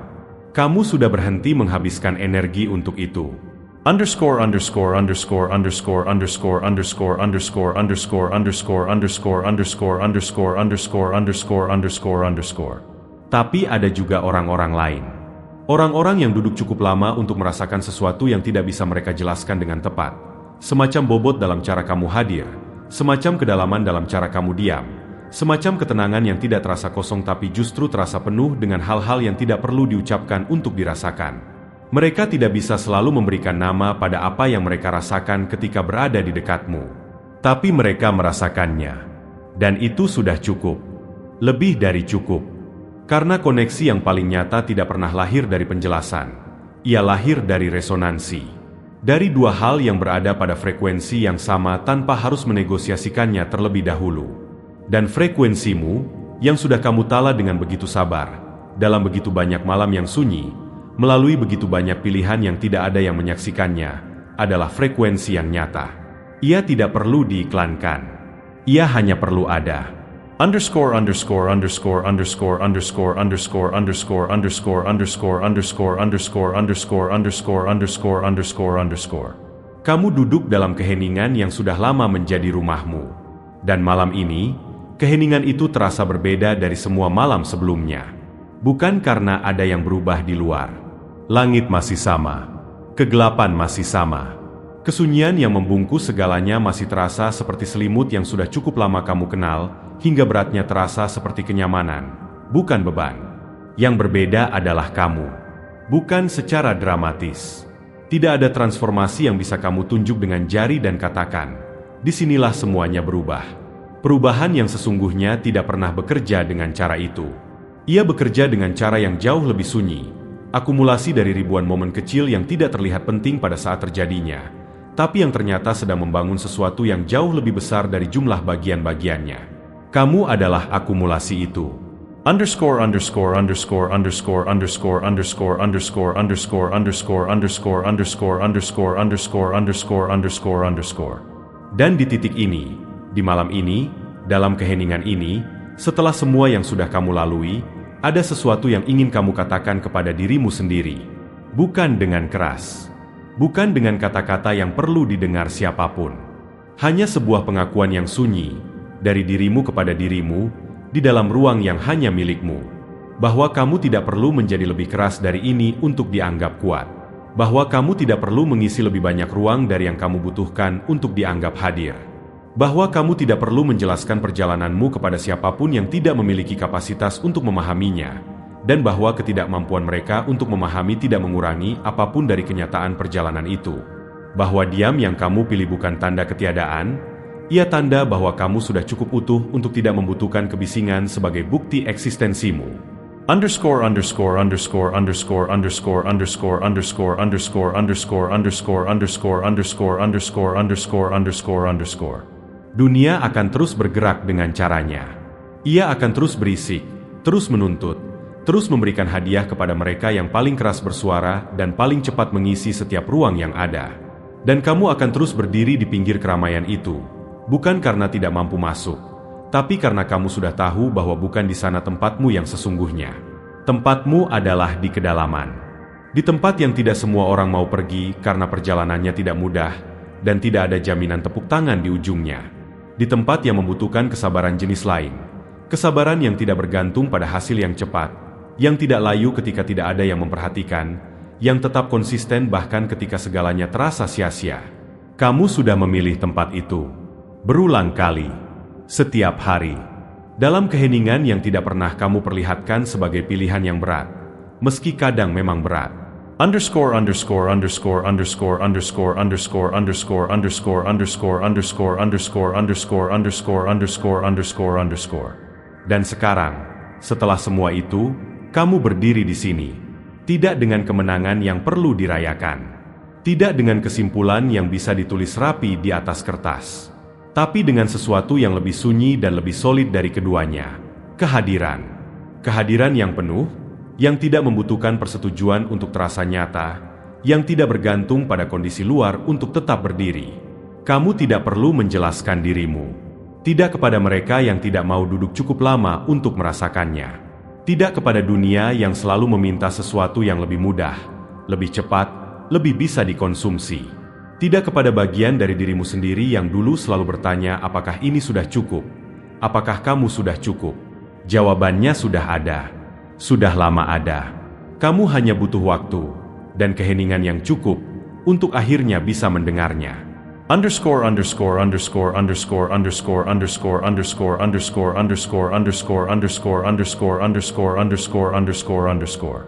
Kamu sudah berhenti menghabiskan energi untuk itu. Underscore underscore underscore underscore underscore underscore underscore underscore underscore underscore underscore underscore underscore underscore underscore underscore. Tapi ada juga orang-orang lain. Orang-orang yang duduk cukup lama untuk merasakan sesuatu yang tidak bisa mereka jelaskan dengan tepat. Semacam bobot dalam cara kamu hadir, semacam kedalaman dalam cara kamu diam, semacam ketenangan yang tidak terasa kosong tapi justru terasa penuh dengan hal-hal yang tidak perlu diucapkan untuk dirasakan. Mereka tidak bisa selalu memberikan nama pada apa yang mereka rasakan ketika berada di dekatmu. Tapi mereka merasakannya. Dan itu sudah cukup. Lebih dari cukup. Karena koneksi yang paling nyata tidak pernah lahir dari penjelasan. Ia lahir dari resonansi. Dari dua hal yang berada pada frekuensi yang sama tanpa harus menegosiasikannya terlebih dahulu. Dan frekuensimu, yang sudah kamu tala dengan begitu sabar, dalam begitu banyak malam yang sunyi, melalui begitu banyak pilihan yang tidak ada yang menyaksikannya, adalah frekuensi yang nyata. Ia tidak perlu diiklankan. Ia hanya perlu ada. Underscore underscore underscore underscore underscore underscore underscore underscore underscore underscore underscore underscore underscore underscore underscore underscore. Kamu duduk dalam keheningan yang sudah lama menjadi rumahmu. Dan malam ini, keheningan itu terasa berbeda dari semua malam sebelumnya. Bukan karena ada yang berubah di luar. Langit masih sama. Kegelapan masih sama. Kesunyian yang membungkus segalanya masih terasa seperti selimut yang sudah cukup lama kamu kenal, hingga beratnya terasa seperti kenyamanan, bukan beban. Yang berbeda adalah kamu. Bukan secara dramatis. Tidak ada transformasi yang bisa kamu tunjuk dengan jari dan katakan, disinilah semuanya berubah. Perubahan yang sesungguhnya tidak pernah bekerja dengan cara itu. Ia bekerja dengan cara yang jauh lebih sunyi, akumulasi dari ribuan momen kecil yang tidak terlihat penting pada saat terjadinya, tapi yang ternyata sedang membangun sesuatu yang jauh lebih besar dari jumlah bagian-bagiannya. Kamu adalah akumulasi itu. Underscore underscore underscore underscore underscore underscore underscore underscore underscore underscore underscore underscore underscore underscore underscore underscore. Dan di titik ini, di malam ini, dalam keheningan ini, setelah semua yang sudah kamu lalui, ada sesuatu yang ingin kamu katakan kepada dirimu sendiri. Bukan dengan keras. Bukan dengan kata-kata yang perlu didengar siapapun. Hanya sebuah pengakuan yang sunyi, dari dirimu kepada dirimu, di dalam ruang yang hanya milikmu. Bahwa kamu tidak perlu menjadi lebih keras dari ini untuk dianggap kuat. Bahwa kamu tidak perlu mengisi lebih banyak ruang dari yang kamu butuhkan untuk dianggap hadir. Bahwa kamu tidak perlu menjelaskan perjalananmu kepada siapapun yang tidak memiliki kapasitas untuk memahaminya, dan bahwa ketidakmampuan mereka untuk memahami tidak mengurangi apapun dari kenyataan perjalanan itu. Bahwa diam yang kamu pilih bukan tanda ketiadaan, ia tanda bahwa kamu sudah cukup utuh untuk tidak membutuhkan kebisingan sebagai bukti eksistensimu. Underscore underscore underscore underscore underscore underscore underscore underscore underscore underscore underscore underscore underscore underscore underscore underscore. Dunia akan terus bergerak dengan caranya. Ia akan terus berisik, terus menuntut, terus memberikan hadiah kepada mereka yang paling keras bersuara dan paling cepat mengisi setiap ruang yang ada. Dan kamu akan terus berdiri di pinggir keramaian itu, bukan karena tidak mampu masuk, tapi karena kamu sudah tahu bahwa bukan di sana tempatmu yang sesungguhnya. Tempatmu adalah di kedalaman. Di tempat yang tidak semua orang mau pergi karena perjalanannya tidak mudah, dan tidak ada jaminan tepuk tangan di ujungnya. Di tempat yang membutuhkan kesabaran jenis lain. Kesabaran yang tidak bergantung pada hasil yang cepat, yang tidak layu ketika tidak ada yang memperhatikan, yang tetap konsisten bahkan ketika segalanya terasa sia-sia. Kamu sudah memilih tempat itu. Berulang kali. Setiap hari. Dalam keheningan yang tidak pernah kamu perlihatkan sebagai pilihan yang berat. Meski kadang memang berat. Underscore underscore underscore underscore underscore underscore underscore underscore underscore underscore underscore underscore underscore underscore underscore underscore. Dan sekarang, setelah semua itu, kamu berdiri di sini. Tidak dengan kemenangan yang perlu dirayakan. Tidak dengan kesimpulan yang bisa ditulis rapi di atas kertas. Tapi dengan sesuatu yang lebih sunyi dan lebih solid dari keduanya. Kehadiran. Kehadiran yang penuh, yang tidak membutuhkan persetujuan untuk terasa nyata, yang tidak bergantung pada kondisi luar untuk tetap berdiri. Kamu tidak perlu menjelaskan dirimu. Tidak kepada mereka yang tidak mau duduk cukup lama untuk merasakannya. Tidak kepada dunia yang selalu meminta sesuatu yang lebih mudah, lebih cepat, lebih bisa dikonsumsi. Tidak kepada bagian dari dirimu sendiri yang dulu selalu bertanya apakah ini sudah cukup? Apakah kamu sudah cukup? Jawabannya sudah ada. Sudah lama ada. Kamu hanya butuh waktu dan keheningan yang cukup untuk akhirnya bisa mendengarnya. Underscore underscore underscore underscore underscore underscore underscore underscore underscore underscore underscore underscore underscore underscore underscore underscore.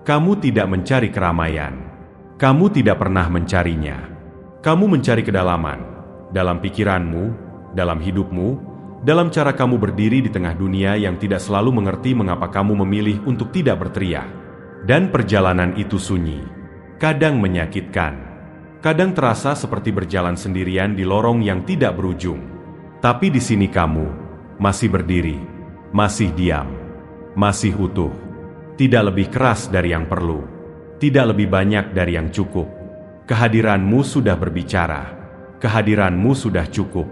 Kamu tidak mencari keramaian. Kamu tidak pernah mencarinya. Kamu mencari kedalaman, dalam pikiranmu, dalam hidupmu, dalam cara kamu berdiri di tengah dunia yang tidak selalu mengerti mengapa kamu memilih untuk tidak berteriak. Dan perjalanan itu sunyi. Kadang menyakitkan. Kadang terasa seperti berjalan sendirian di lorong yang tidak berujung. Tapi di sini kamu masih berdiri, masih diam, masih utuh. Tidak lebih keras dari yang perlu. Tidak lebih banyak dari yang cukup. Kehadiranmu sudah berbicara. Kehadiranmu sudah cukup.